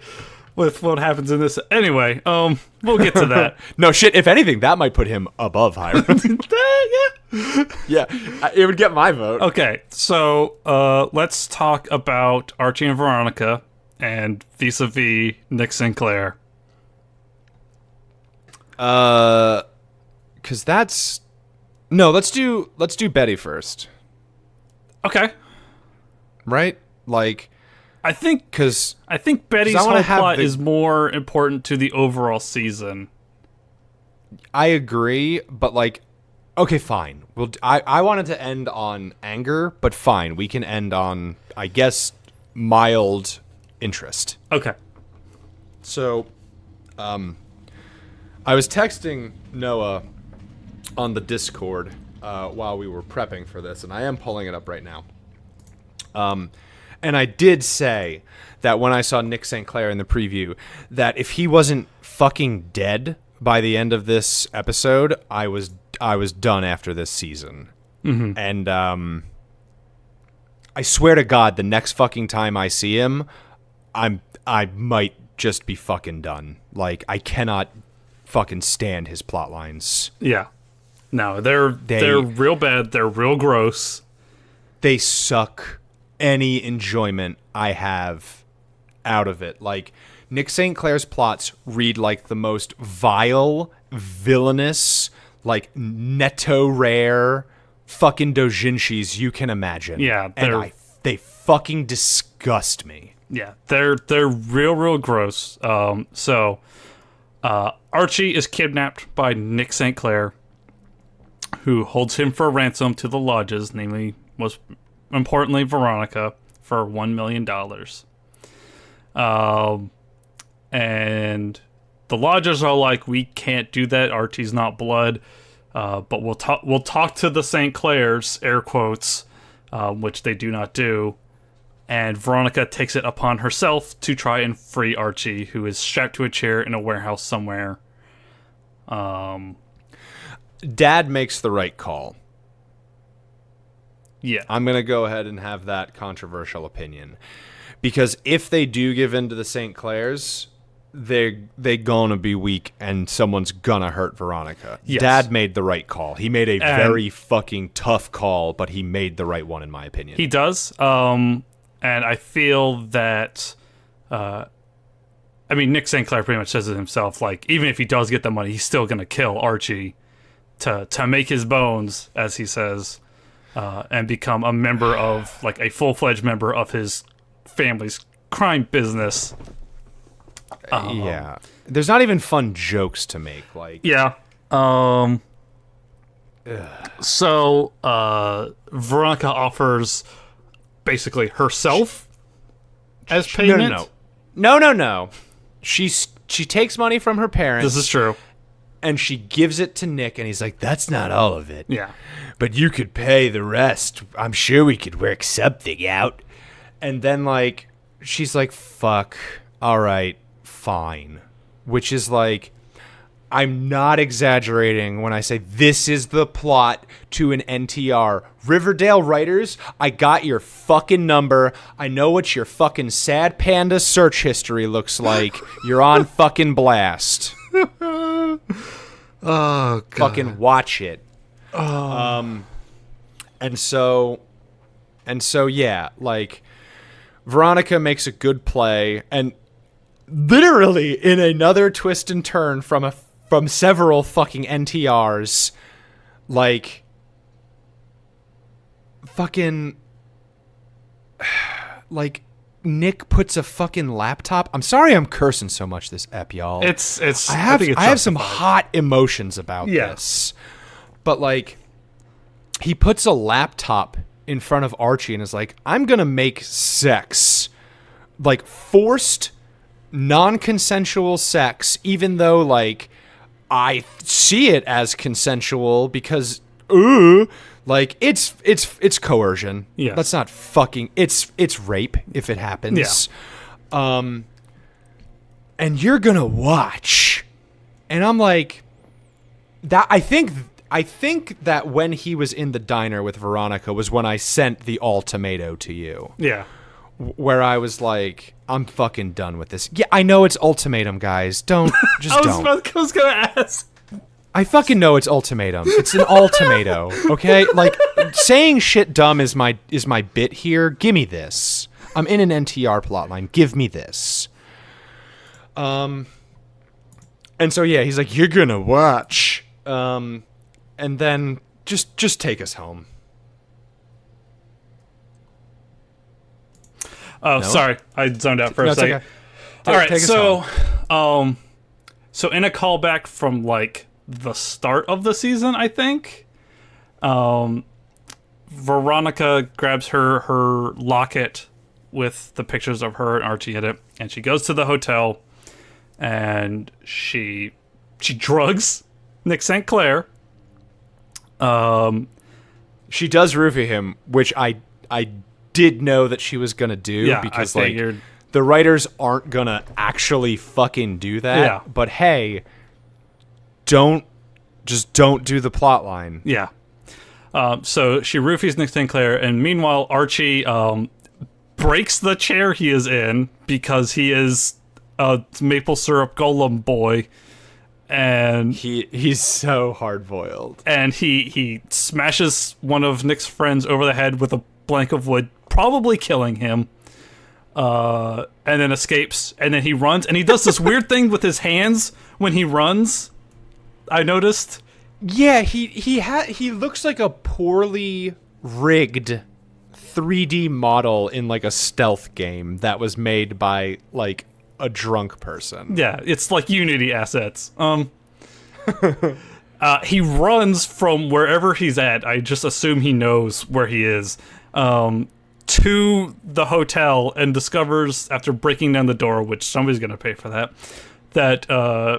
with what happens in this. Anyway, we'll get to that. No shit, if anything, that might put him above Hiram. Yeah, it would get my vote. Okay, so let's talk about Archie and Veronica and vis-a-vis Nick St.Clair. Cause that's let's do Betty first. Okay. Right? Like, I think Betty's whole plot is more important to the overall season. I agree, but like, okay, fine. I wanted to end on anger, but fine, we can end on, I guess, mild interest. Okay. So, I was texting Noah on the Discord while we were prepping for this, and I am pulling it up right now. And I did say that when I saw Nick St.Clair in the preview, that if he wasn't fucking dead by the end of this episode, I was done after this season. Mm-hmm. And I swear to God, the next fucking time I see him, I might just be fucking done. Like, I cannot fucking stand his plot lines. Yeah. No, they're real bad. They're real gross. They suck any enjoyment I have out of it. Like, Nick St.Clair's plots read like the most vile, villainous, like netto rare fucking doujinshis you can imagine. Yeah, and they fucking disgust me. Yeah, they're real gross. So Archie is kidnapped by Nick St.Clair, who holds him for ransom to the lodges, namely, most importantly, Veronica, for $1 million. And the lodges are like, we can't do that. Archie's not blood. But we'll talk to the St. Clairs, air quotes, which they do not do. And Veronica takes it upon herself to try and free Archie, who is strapped to a chair in a warehouse somewhere. Dad makes the right call. Yeah. I'm going to go ahead and have that controversial opinion. Because if they do give in to the St. Clairs, they gonna be weak and someone's gonna hurt Veronica. Yes. Dad made the right call. He made a very fucking tough call, but he made the right one in my opinion. He does. And I feel that Nick St.Clair pretty much says it himself, like, even if he does get the money, he's still gonna kill Archie to make his bones, as he says, and become a member of, like, a full-fledged member of his family's crime business. Yeah. There's not even fun jokes to make. Like, yeah. So Veronica offers basically herself as payment. No. She takes money from her parents. This is true. And she gives it to Nick, and he's like, that's not all of it. Yeah. But you could pay the rest. I'm sure we could work something out. And then, like, she's like, fuck, all right, fine. Which is like, I'm not exaggerating when I say this is the plot to an NTR. Riverdale writers, I got your fucking number. I know what your fucking sad panda search history looks like. You're on fucking blast. Oh, God. Fucking watch it. Oh. And so, yeah, like, Veronica makes a good play, and literally in another twist and turn from several fucking NTRs, like, fucking, like, Nick puts a fucking laptop. I'm sorry I'm cursing so much this ep, y'all. I have some hot emotions about this. But, like, he puts a laptop in front of Archie and is like, I'm going to make sex, like, forced, non-consensual sex, even though, like, I see it as consensual because, like, it's coercion. Yeah. That's not fucking, it's rape if it happens. Yeah. And you're going to watch. And I'm like, that, I think that when he was in the diner with Veronica was when I sent the ultimatum to you. Yeah. Where I was like, I'm fucking done with this. Yeah, I know it's ultimatum, guys. Don't. I was going to ask. I fucking know it's ultimatum. It's an ultimatum, okay? Like, saying shit dumb is my bit here. Give me this. I'm in an NTR plotline. Give me this. And so, yeah, he's like, you're gonna watch. And then just take us home. Oh, no? Sorry. I zoned out for a second. Okay. All right, so in a callback from, like, the start of the season, I think, Veronica grabs her locket with the pictures of her and Archie in it, and she goes to the hotel, and she drugs Nick St.Clair. She does roofie him, which I did know that she was gonna do, because, like, the writers aren't gonna actually fucking do that. Yeah. But hey, don't do the plot line. Yeah. So she roofies Nick St.Clair, and meanwhile Archie breaks the chair he is in because he is a maple syrup golem boy, and he's so hard-boiled. And he smashes one of Nick's friends over the head with a plank of wood, probably killing him. And then escapes, and then he runs, and he does this weird thing with his hands when he runs. I noticed. Yeah, he looks like a poorly rigged 3D model in, like, a stealth game that was made by, like, a drunk person. Yeah, it's like Unity assets. He runs from wherever he's at. I just assume he knows where he is. To the hotel, and discovers, after breaking down the door, which somebody's going to pay for that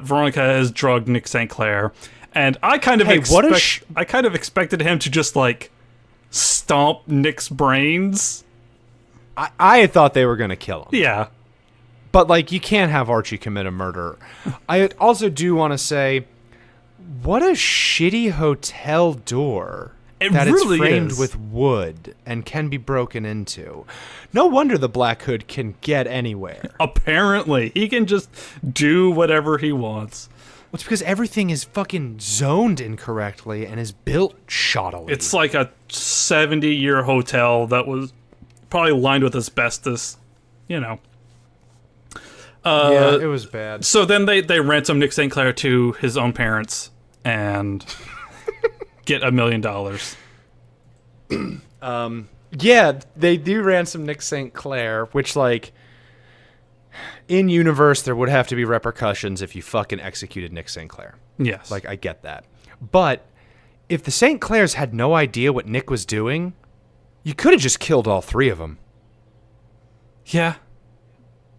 Veronica has drugged Nick St.Clair. And I kind of I kind of expected him to just, like, stomp Nick's brains. I thought they were going to kill him. Yeah. But, like, you can't have Archie commit a murder. I also do want to say, what a shitty hotel door. That really it's framed with wood and can be broken into. No wonder the Black Hood can get anywhere. Apparently. He can just do whatever he wants. Well, it's because everything is fucking zoned incorrectly and is built shoddily. It's like a 70-year hotel that was probably lined with asbestos, you know. Yeah, it was bad. So then they ransom Nick St.Clair to his own parents and get $1 million. Yeah, they do ransom Nick St.Clair, which, like, in universe there would have to be repercussions if you fucking executed Nick St.Clair. Yes. Like, I get that. But if the St. Clairs had no idea what Nick was doing, you could have just killed all three of them. Yeah.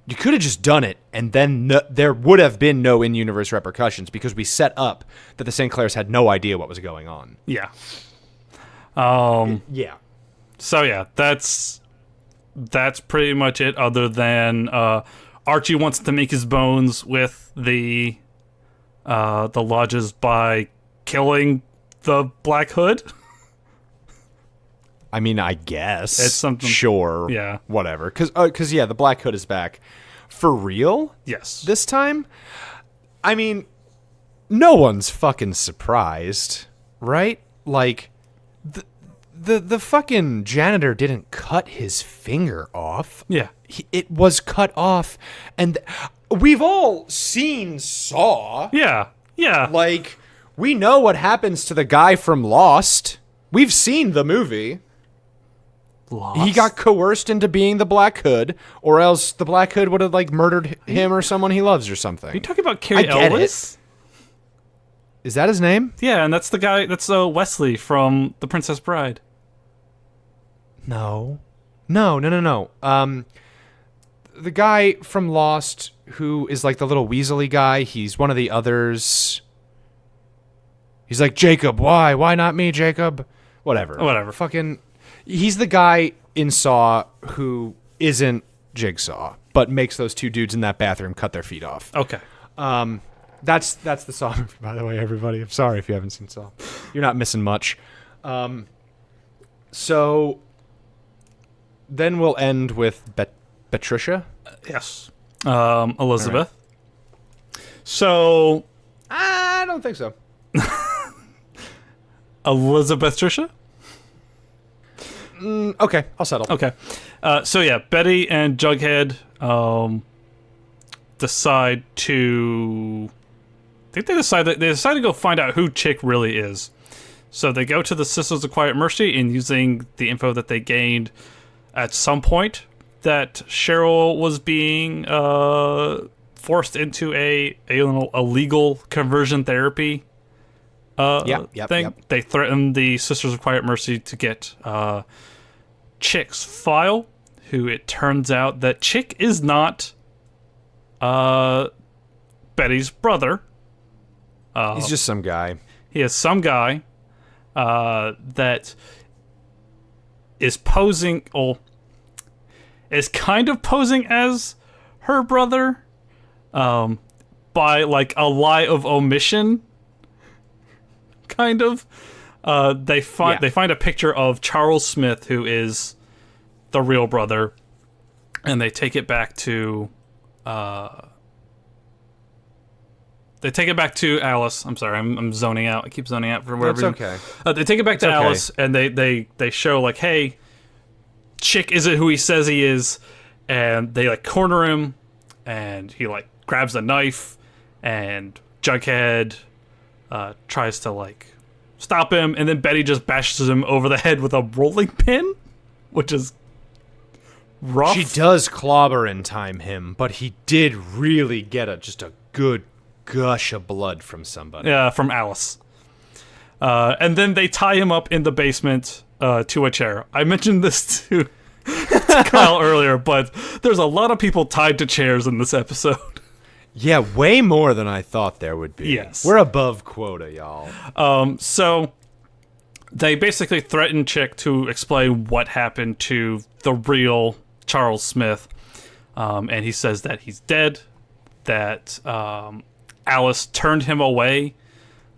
You could have just done it, and then there would have been no in-universe repercussions because we set up that the St. Clairs had no idea what was going on. Yeah. Yeah. So yeah, that's pretty much it. Other than Archie wants to make his bones with the lodges by killing the Black Hood. I mean, I guess it's something. Sure. Yeah. Whatever. Because yeah, the Black Hood is back for real. Yes. This time. I mean, no one's fucking surprised, right? Like, the fucking janitor didn't cut his finger off. Yeah. It was cut off, and we've all seen Saw. Yeah. Yeah. Like, we know what happens to the guy from Lost. We've seen the movie. Lost? He got coerced into being the Black Hood, or else the Black Hood would have, like, murdered him or someone he loves or something. Are you talking about Carrie Elwes? Is that his name? Yeah, and that's the guy, that's Wesley from The Princess Bride. No. The guy from Lost who is like the little Weasley guy, he's one of the others. He's like, Jacob, why? Why not me, Jacob? Whatever. Fucking, he's the guy in Saw who isn't Jigsaw, but makes those two dudes in that bathroom cut their feet off. Okay. That's the Saw movie, by the way, everybody. I'm sorry if you haven't seen Saw. You're not missing much. So then we'll end with Patricia. Yes. Elizabeth. Right. So I don't think so. Elizabeth Trisha? Okay, I'll settle. Okay. So yeah, Betty and Jughead decide to... I think they decide to go find out who Chic really is. So they go to the Sisters of Quiet Mercy, and using the info that they gained at some point that Cheryl was being forced into a legal conversion therapy thing. They threatened the Sisters of Quiet Mercy to get Chic's file, who it turns out that Chic is not Betty's brother. He's just some guy. He is some guy that is posing, or is kind of posing as her brother by like a lie of omission. Kind of. They find a picture of Charles Smith, who is the real brother, and they take it back to Alice. I'm sorry, I'm zoning out. I keep zoning out for whatever reason. That's okay. They take it back to Alice, and they show like, hey, Chic isn't who he says he is, and they like corner him, and he like grabs a knife, and Jughead tries to like stop him, and then Betty just bashes him over the head with a rolling pin, which is rough. She does clobber and time him, but he did really get just a good gush of blood from somebody. Yeah, from Alice. And then they tie him up in the basement to a chair. I mentioned this to Kyle earlier, but there's a lot of people tied to chairs in this episode. Yeah, way more than I thought there would be. Yes. We're above quota, y'all. So they basically threaten Chic to explain what happened to the real Charles Smith. And he says that he's dead, that Alice turned him away,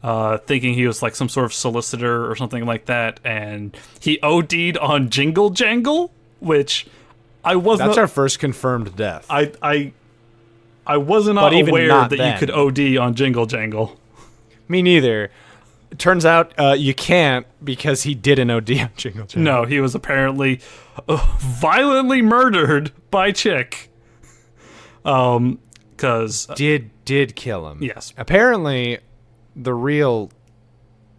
thinking he was like some sort of solicitor or something like that, and he OD'd on Jingle Jangle, which I wasn't... That's our first confirmed death. I was not aware that you could OD on Jingle Jangle. Me neither. It turns out you can't, because he did an OD on Jingle Jangle. No, he was apparently violently murdered by Chic. Because did kill him. Yes. Apparently, the real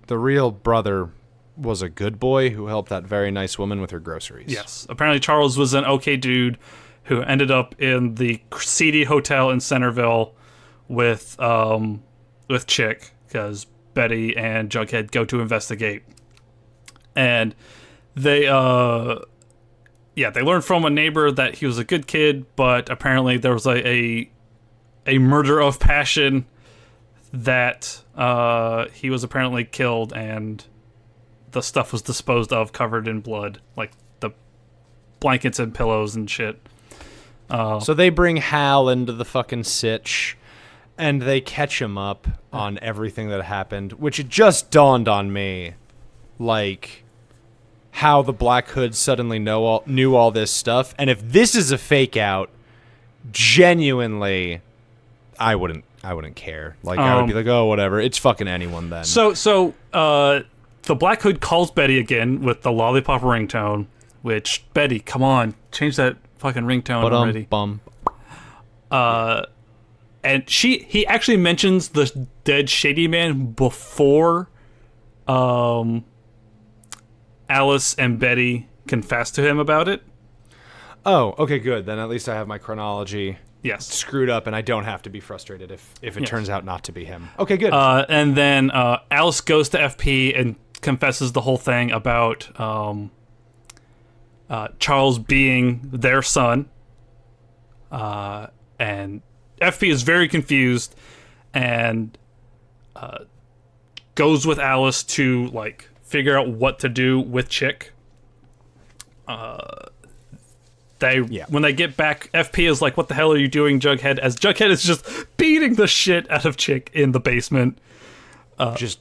brother was a good boy who helped that very nice woman with her groceries. Yes. Apparently, Charles was an okay dude who ended up in the seedy hotel in Centerville with Chic, because Betty and Jughead go to investigate, and they yeah, they learned from a neighbor that he was a good kid, but apparently there was a murder of passion that he was apparently killed, and the stuff was disposed of covered in blood, like the blankets and pillows and shit. So they bring Hal into the fucking sitch, and they catch him up on everything that happened, which it just dawned on me, like, how the Black Hood suddenly knew all this stuff. And if this is a fake out, genuinely, I wouldn't care. Like, I would be like, oh, whatever. It's fucking anyone then. So the Black Hood calls Betty again with the lollipop ringtone, which, Betty, come on, change that fucking ringtone already. Bum. And he actually mentions the dead Shady Man before Alice and Betty confess to him about it. Oh, okay, good. Then at least I have my chronology screwed up, and I don't have to be frustrated if it turns out not to be him. Okay, good. And then Alice goes to FP and confesses the whole thing about Charles being their son. And FP is very confused and goes with Alice to, like, figure out what to do with Chic. When they get back, FP is like, what the hell are you doing, Jughead? As Jughead is just beating the shit out of Chic in the basement. Just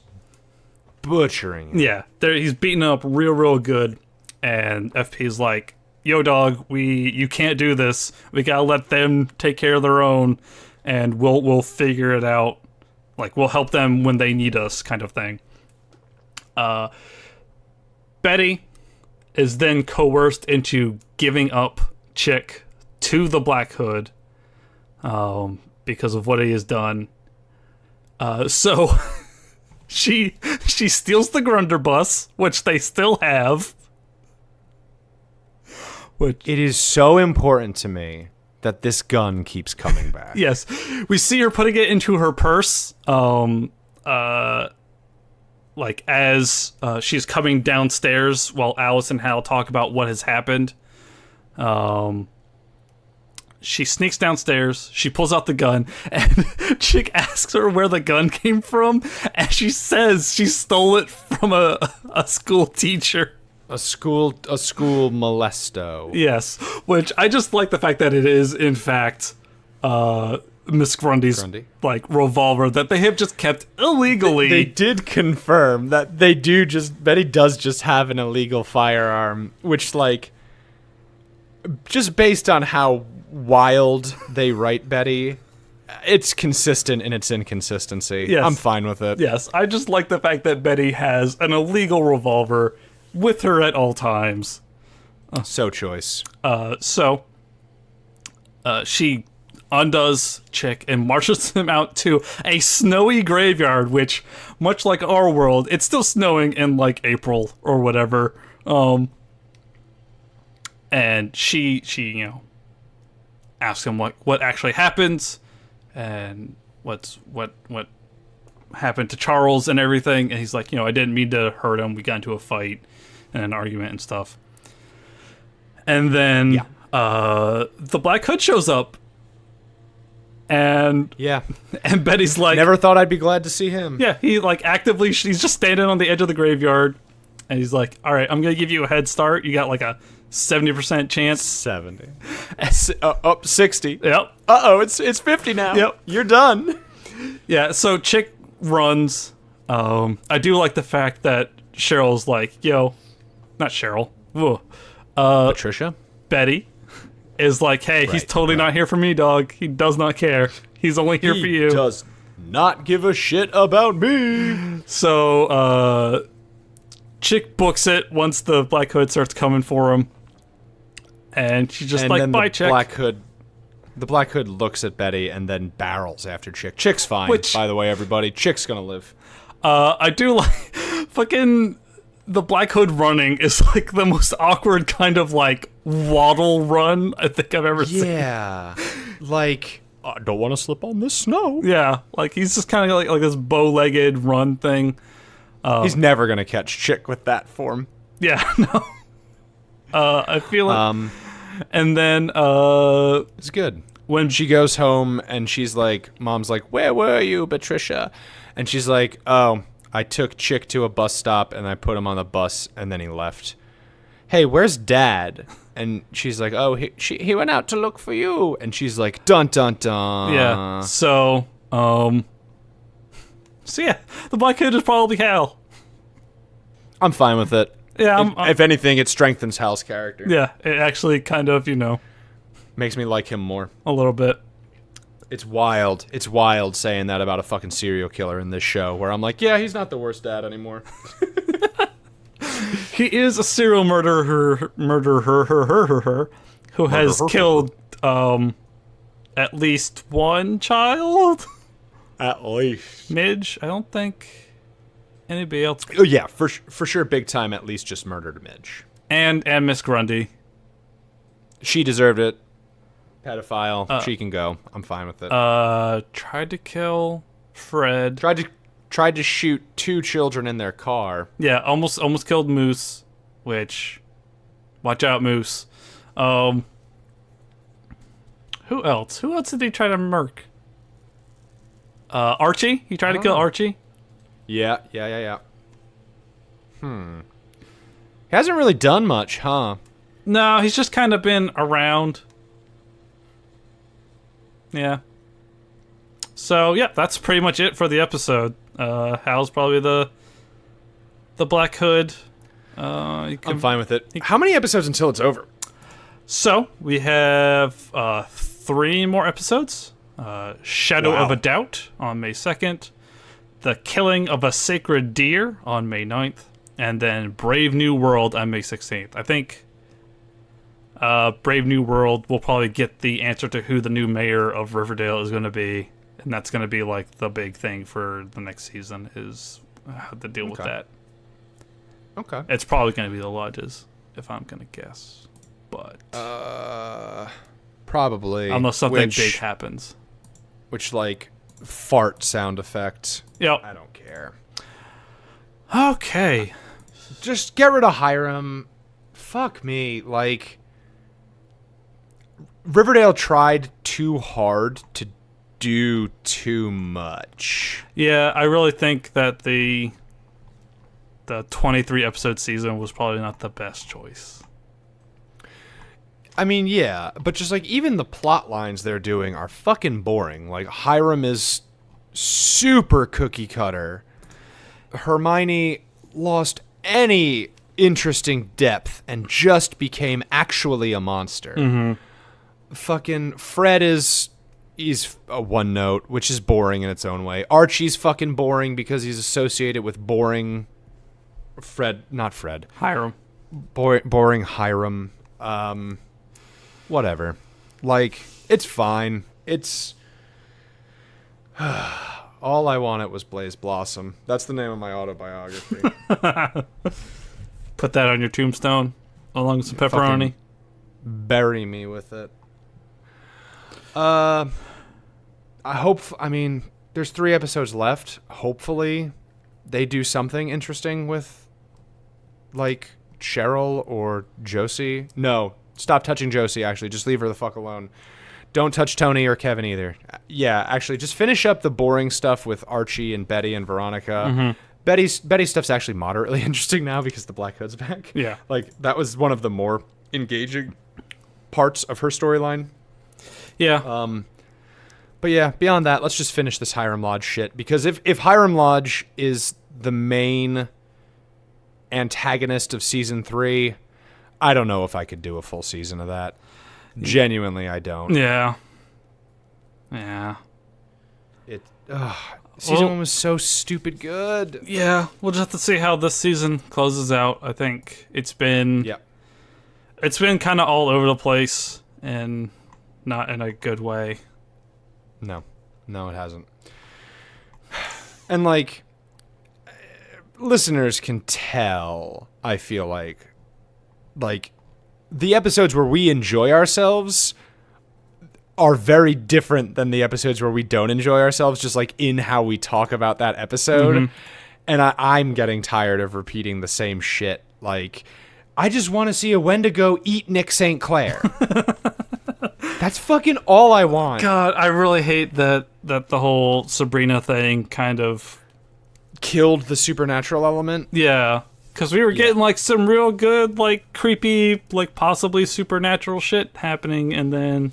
butchering him. Yeah, he's beating up real good. And FP's like, yo, dog, you can't do this. We gotta let them take care of their own, and we'll figure it out. Like, we'll help them when they need us, kind of thing. Betty is then coerced into giving up Chic to the Black Hood because of what he has done. So she steals the Grunderbus, which they still have. It is so important to me that this gun keeps coming back. Yes. We see her putting it into her purse, like, as she's coming downstairs while Alice and Hal talk about what has happened. She sneaks downstairs, she pulls out the gun, and Chic asks her where the gun came from, and she says she stole it from a school teacher. A school molesto. Yes, which I just like the fact that it is, in fact, Miss Grundy's like revolver that they have just kept illegally. They did confirm that Betty does just have an illegal firearm, which, like, just based on how wild they write Betty, it's consistent in its inconsistency. Yes. I'm fine with it. Yes, I just like the fact that Betty has an illegal revolver with her at all times. So choice. She undoes Chic and marches him out to a snowy graveyard, which, much like our world, it's still snowing in, like, April or whatever. And she asks him, like, what actually happens and what happened to Charles and everything. And he's like, I didn't mean to hurt him. We got into a fight and an argument and stuff. And then the Black Hood shows up. And Betty's like, never thought I'd be glad to see him. Yeah, he, like, actively, he's just standing on the edge of the graveyard. And he's like, all right, I'm going to give you a head start. You got, like, a 70% chance. 70. Up 60. Yep. Uh-oh, it's 50 now. Yep. You're done. Yeah, so Chic runs. I do like the fact that Cheryl's like, not Cheryl. Patricia? Betty is like, hey, he's totally not here for me, dog. He does not care. He's only here for you. He does not give a shit about me. So, Chic books it once the Black Hood starts coming for him. And she's just like, bye, Chic. The Black Hood looks at Betty and then barrels after Chic. Chic's fine, by the way, everybody. Chic's gonna live. I do like fucking the Black Hood running is like the most awkward kind of like waddle run I think I've ever seen. Yeah. Like, I don't want to slip on this snow. Yeah, like he's just kind of like this bow-legged run thing. He's never gonna catch Chic with that form. Yeah, no. I feel like, and then it's good. When she goes home and she's like, Mom's like, "Where were you, Patricia?" And she's like, "Oh, I took Chic to a bus stop and I put him on the bus and then he left." "Hey, where's Dad?" And she's like, "Oh, he went out to look for you." And she's like, "Dun dun dun." Yeah. So yeah, the Black Hood is probably Hal. I'm fine with it. Yeah. If anything, it strengthens Hal's character. Yeah, it actually kind of, makes me like him more. A little bit. It's wild. It's wild saying that about a fucking serial killer in this show, where I'm like, yeah, he's not the worst dad anymore. He is a serial murderer who has killed at least one child. At least. Midge, I don't think anybody else. Oh yeah, for sure, big time. At least just murdered Midge and Miss Grundy. She deserved it. Pedophile. She can go. I'm fine with it. Tried to kill Fred. Tried to shoot 2 children in their car. Yeah, almost killed Moose. Which, watch out, Moose. Who else? Who else did he try to murk? Archie. He tried to kill Archie. Yeah. He hasn't really done much, huh? No, he's just kind of been around. Yeah. So, yeah, that's pretty much it for the episode. Hal's probably the Black Hood. I'm fine with it. How many episodes until it's over? So, we have 3 more episodes. Shadow of a Doubt on May 2nd. The Killing of a Sacred Deer on May 9th. And then Brave New World on May 16th. I think Brave New World will probably get the answer to who the new mayor of Riverdale is going to be. And that's going to be like the big thing for the next season is how to deal with that. Okay. It's probably going to be the Lodges, if I'm going to guess. But probably. Unless something big happens. Which, like, fart sound effect. Yep. I don't care. Okay. Just get rid of Hiram. Fuck me. Like, Riverdale tried too hard to do too much. Yeah, I really think that the 23 episode season was probably not the best choice. I mean, yeah, but just like even the plot lines they're doing are fucking boring. Like Hiram is super cookie cutter. Hermione lost any interesting depth and just became actually a monster. Mm-hmm. Fucking Fred he's a one note, which is boring in its own way. Archie's fucking boring because he's associated with boring Hiram. Boring Hiram. Whatever. Like, it's fine. It's all I wanted was Blaze Blossom. That's the name of my autobiography. Put that on your tombstone along with some pepperoni. Bury me with it. I mean, there's 3 episodes left. Hopefully they do something interesting with, like, Cheryl or Josie. No, stop touching Josie, actually. Just leave her the fuck alone. Don't touch Tony or Kevin either. Yeah, actually, just finish up the boring stuff with Archie and Betty and Veronica. Mm-hmm. Betty's stuff's actually moderately interesting now because the Black Hood's back. Yeah. Like, that was one of the more engaging parts of her storyline. Yeah. But yeah, beyond that, let's just finish this Hiram Lodge shit. Because if Hiram Lodge is the main antagonist of season 3, I don't know if I could do a full season of that. Genuinely, I don't. Yeah. Season 1 was so stupid good. Yeah, we'll just have to see how this season closes out. I think it's been kind of all over the place and not in a good way. No, it hasn't. And like, listeners can tell, I feel like the episodes where we enjoy ourselves are very different than the episodes where we don't enjoy ourselves, just like in how we talk about that episode. Mm-hmm. And I'm getting tired of repeating the same shit. Like, I just want to see a Wendigo eat Nick St.Clair. That's fucking all I want. God, I really hate that the whole Sabrina thing kind of killed the supernatural element. Yeah, because we were getting like some real good, like creepy, like possibly supernatural shit happening, and then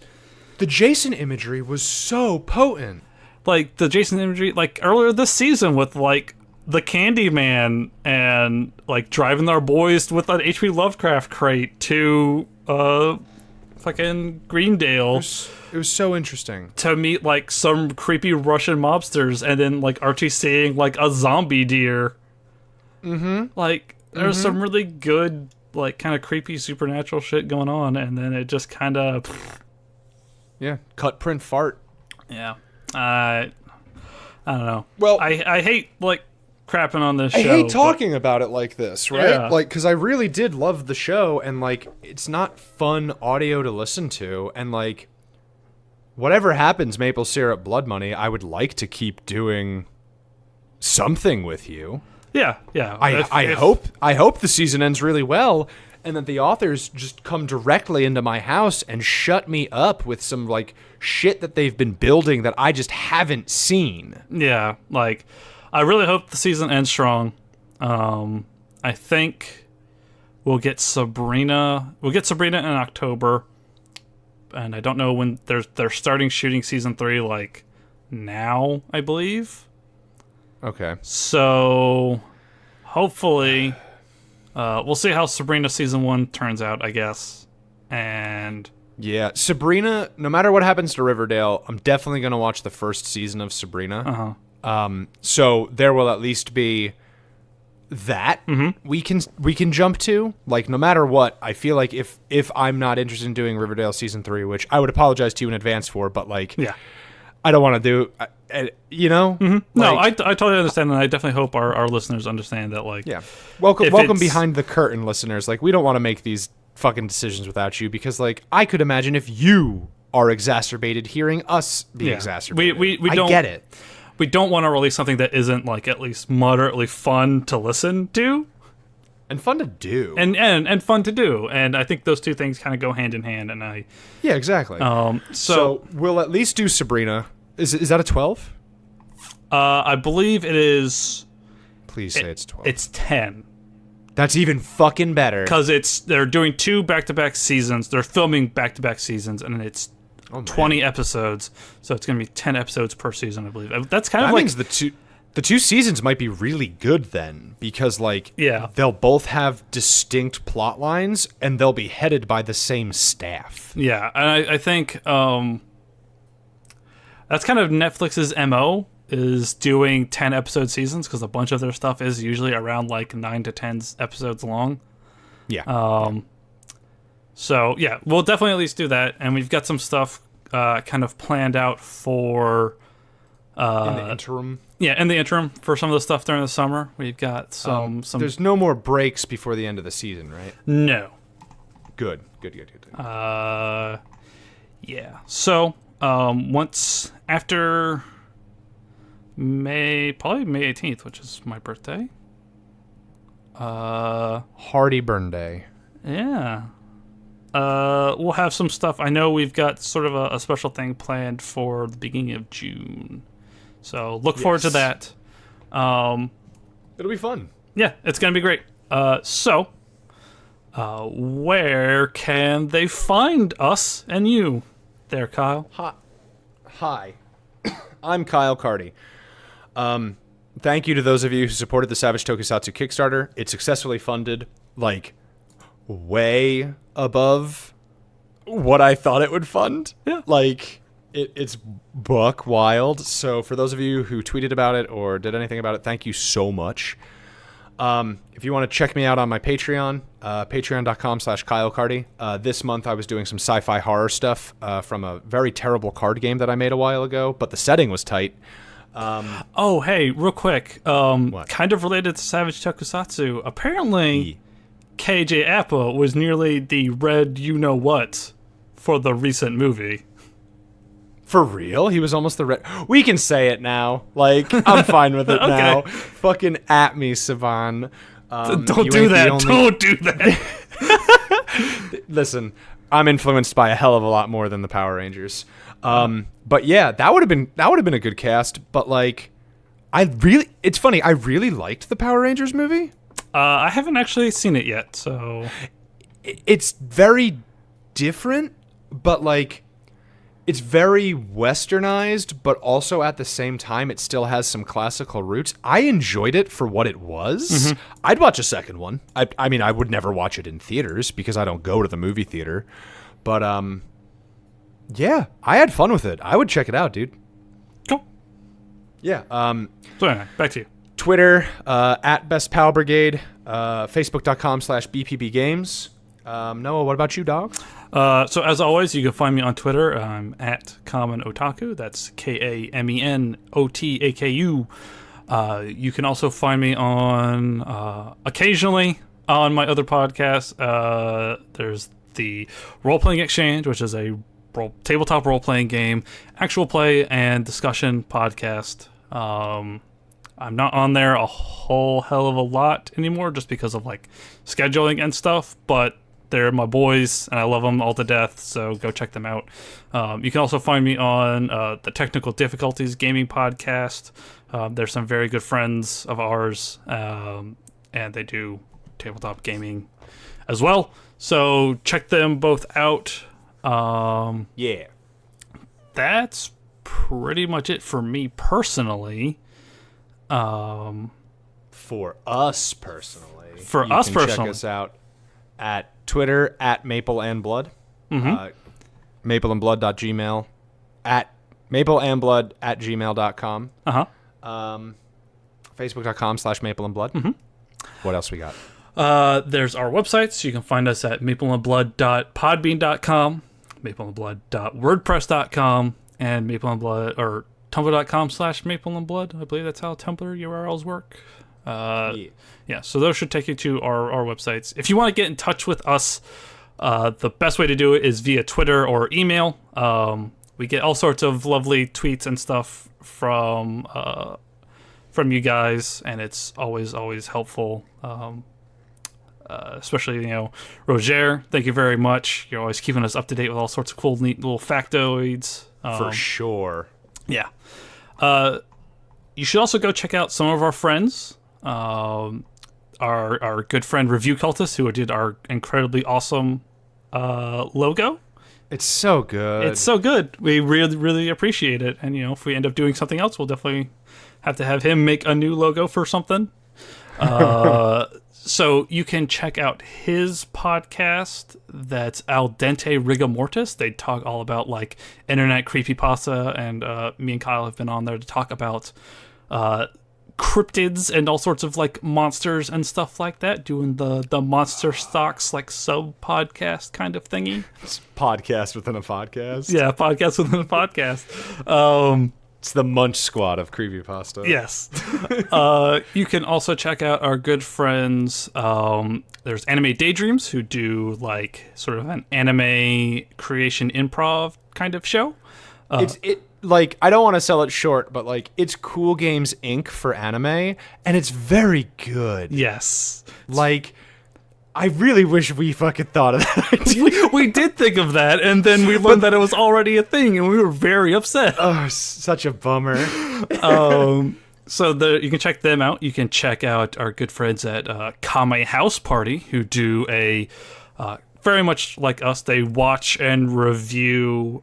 the Jason imagery was so potent. Like the Jason imagery, like earlier this season with like the Candyman and like driving our boys with an H.P. Lovecraft crate to fucking Greendale. It was so interesting to meet like some creepy Russian mobsters, and then like Archie seeing like a zombie deer. Like there's some really good like kind of creepy supernatural shit going on, and then it just kind of cut print fart. Yeah. I don't know. Well, I hate like crapping on this show. I hate talking about it like this, right? Yeah. Like, because I really did love the show, and like it's not fun audio to listen to, and like whatever happens, Maple Syrup Blood Money, I would like to keep doing something with you. Yeah. I hope the season ends really well, and that the authors just come directly into my house and shut me up with some like shit that they've been building that I just haven't seen. Yeah, like I really hope the season ends strong. I think we'll get Sabrina. We'll get Sabrina in October, and I don't know when they're starting shooting season 3. Like now, I believe. Okay. So hopefully, we'll see how Sabrina season 1 turns out, I guess. And yeah, Sabrina, no matter what happens to Riverdale, I'm definitely going to watch the first season of Sabrina. So there will at least be that we can jump to. Like, no matter what, I feel like if I'm not interested in doing Riverdale season 3, which I would apologize to you in advance for, but like, I don't want to do, you know? Like, no, I totally understand, and I definitely hope our listeners understand that. Like, welcome behind the curtain, listeners. Like, we don't want to make these fucking decisions without you, because like I could imagine if you are exacerbated hearing us be exacerbated. We don't get it. We don't want to release something that isn't like at least moderately fun to listen to. And fun to do. And fun to do. And I think those two things kind of go hand in hand. And yeah, exactly. So we'll at least do Sabrina. Is that a 12? I believe it is. Please say it's 12. It's 10. That's even fucking better. Because they're doing 2 back-to-back seasons. They're filming back-to-back seasons, and it's 20 episodes. So it's going to be 10 episodes per season, I believe. That's kind of like... That means the two seasons might be really good then, because like they'll both have distinct plot lines, and they'll be headed by the same staff. Yeah, and I think that's kind of Netflix's MO, is doing 10 episode seasons, because a bunch of their stuff is usually around like 9 to 10 episodes long. So yeah, we'll definitely at least do that, and we've got some stuff kind of planned out for in the interim. Yeah, in the interim for some of the stuff during the summer. We've got some. There's no more breaks before the end of the season, right? No. Good. Yeah. So once after probably May 18th, which is my birthday. Hardy Burn Day. Yeah. We'll have some stuff. I know we've got sort of a special thing planned for the beginning of June. So look forward to that. It'll be fun. Yeah, it's going to be great. So where can they find us and you there, Kyle? Hi. I'm Kyle Carty. Thank you to those of you who supported the Savage Tokusatsu Kickstarter. It successfully funded, like, way above what I thought it would fund. Yeah. Like, it's buck wild. So for those of you who tweeted about it or did anything about it, thank you so much. If you want to check me out on my Patreon, patreon.com/Kyle Carty. This month I was doing some sci-fi horror stuff from a very terrible card game that I made a while ago, but the setting was tight. Oh, hey, real quick. What? Kind of related to Savage Tokusatsu. Apparently, KJ Appa was nearly the red you-know-what for the recent movie. For real? He was almost the red... We can say it now. Like, I'm fine with it now. Fucking at me, Savan. Don't do that. Don't do that. Listen, I'm influenced by a hell of a lot more than the Power Rangers. But yeah, that would have been a good cast. But like, it's funny. I really liked the Power Rangers movie. I haven't actually seen it yet, so it's very different, but like, it's very westernized, but also at the same time, it still has some classical roots. I enjoyed it for what it was. Mm-hmm. I'd watch a second one. I mean, I would never watch it in theaters because I don't go to the movie theater. But yeah, I had fun with it. I would check it out, dude. Cool. Yeah. So anyway, back to you. Twitter, at Best Pal Brigade, Facebook.com/BPBGames. Noah, what about you, dog? So as always, you can find me on Twitter. I'm at Kamen Otaku. That's KAMENOTAKU. You can also find me on occasionally on my other podcast. There's the Role Playing Exchange, which is a tabletop role playing game, actual play and discussion podcast. I'm not on there a whole hell of a lot anymore, just because of like scheduling and stuff. But they're my boys, and I love them all to death, so go check them out. You can also find me on the Technical Difficulties Gaming Podcast. There's some very good friends of ours, and they do tabletop gaming as well. So check them both out. Yeah. That's pretty much it for me personally. For us personally. For us personally. Check us out at Twitter at Maple and Blood, mapleandblood.gmail, at mapleandblood@gmail.com, Facebook.com/mapleandblood. Mm-hmm. What else we got? There's our websites. You can find us at mapleandblood.podbean.com, mapleandblood.wordpress.com, and mapleandblood or tumblr.com/mapleandblood. I believe that's how Tumblr URLs work. Yeah, so those should take you to our websites. If you want to get in touch with us, the best way to do it is via Twitter or email. We get all sorts of lovely tweets and stuff from you guys, and it's always helpful. Especially, Roger, thank you very much. You're always keeping us up to date with all sorts of cool, neat little factoids. For sure. Yeah. You should also go check out some of our friends. Our good friend Review Cultist, who did our incredibly awesome logo. It's so good. It's so good. We really, really appreciate it. And, if we end up doing something else, we'll definitely have to have him make a new logo for something. So you can check out his podcast. That's Al Dente Rigor Mortis. They talk all about like internet creepypasta, and me and Kyle have been on there to talk about cryptids and all sorts of like monsters and stuff like that, doing the monster stocks like sub podcast kind of thingy. It's podcast within a podcast. Yeah, podcast within a podcast. It's the Munch Squad of creepypasta. Yes. You can also check out our good friends. There's Anime Daydreams, who do like sort of an anime creation improv kind of show. Like, I don't want to sell it short, but like, it's Cool Games Inc. for anime, and it's very good. Yes. Like, I really wish we fucking thought of that. we did think of that, and then we learned that it was already a thing, and we were very upset. Oh, such a bummer. So you can check them out. You can check out our good friends at Kame House Party, who do a very much like us. They watch and review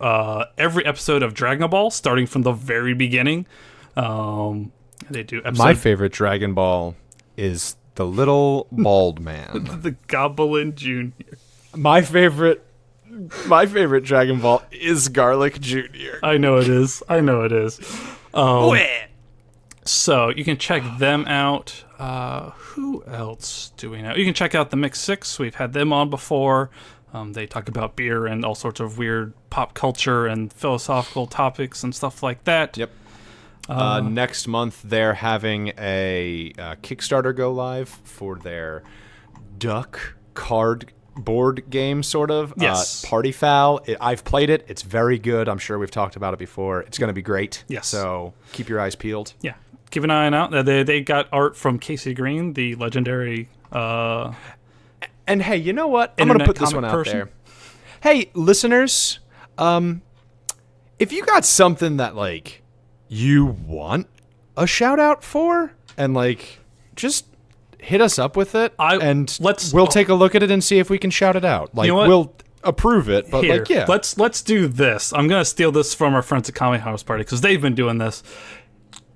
every episode of Dragon Ball, starting from the very beginning. They do episode. My favorite Dragon Ball is the little bald man. The Goblin Jr. My favorite Dragon Ball is Garlic Jr. I know it is. So you can check them out. Who else do we know? You can check out the Mix 6. We've had them on before. They talk about beer and all sorts of weird pop culture and philosophical topics and stuff like that. Yep. Next month, they're having a Kickstarter go live for their Duck card board game, sort of. Yes. Party Foul. I've played it. It's very good. I'm sure we've talked about it before. It's going to be great. Yes. So keep your eyes peeled. Yeah. keep an eye out. They got art from Casey Green, the legendary. And hey, you know what? I'm gonna put this one out there. Hey, listeners, if you got something that like you want a shout out for, and like just hit us up with it, we'll take a look at it and see if we can shout it out. Like, we'll approve it, but Here, like, yeah. Let's do this. I'm gonna steal this from our friends at Comedy House Party because they've been doing this.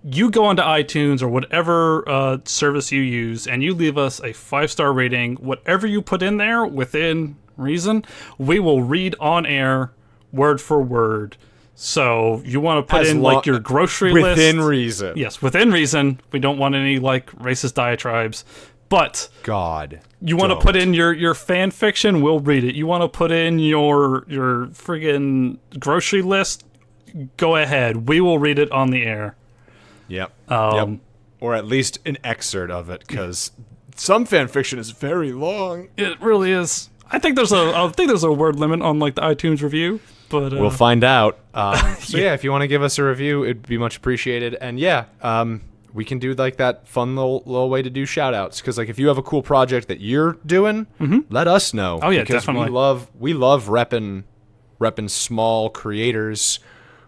You go onto iTunes or whatever service you use, and you leave us a 5-star rating. Whatever you put in there, within reason, we will read on air, word for word. So you want to put in like your grocery list within reason. Yes, within reason. We don't want any like racist diatribes. But God, you want to put in your fan fiction, we'll read it. You want to put in your friggin' grocery list, go ahead. We will read it on the air. Yep. Or at least an excerpt of it, because some fan fiction is very long. It really is. I think there's a word limit on like the iTunes review, but we'll find out. So yeah, if you want to give us a review, it'd be much appreciated. And yeah, we can do like that fun little way to do shout outs, because like if you have a cool project that you're doing, let us know. Oh yeah, because definitely. we love repping small creators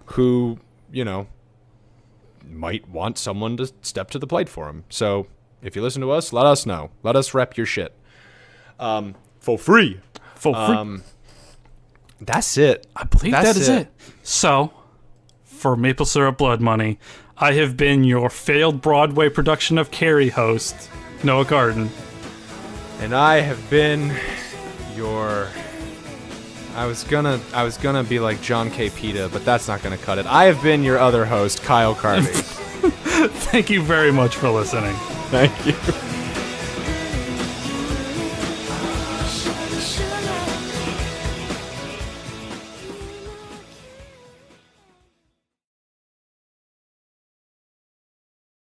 who, you know, might want someone to step to the plate for them. So if you listen to us, let us know. Let us rep your shit. For free. That's it. I believe that is it. So, for Maple Syrup Blood Money, I have been your failed Broadway production of Carrie host, Noah Garden. And I have been your... I was gonna be like John K. Pita, but that's not gonna cut it. I have been your other host, Kyle Carvey. Thank you very much for listening. Thank you.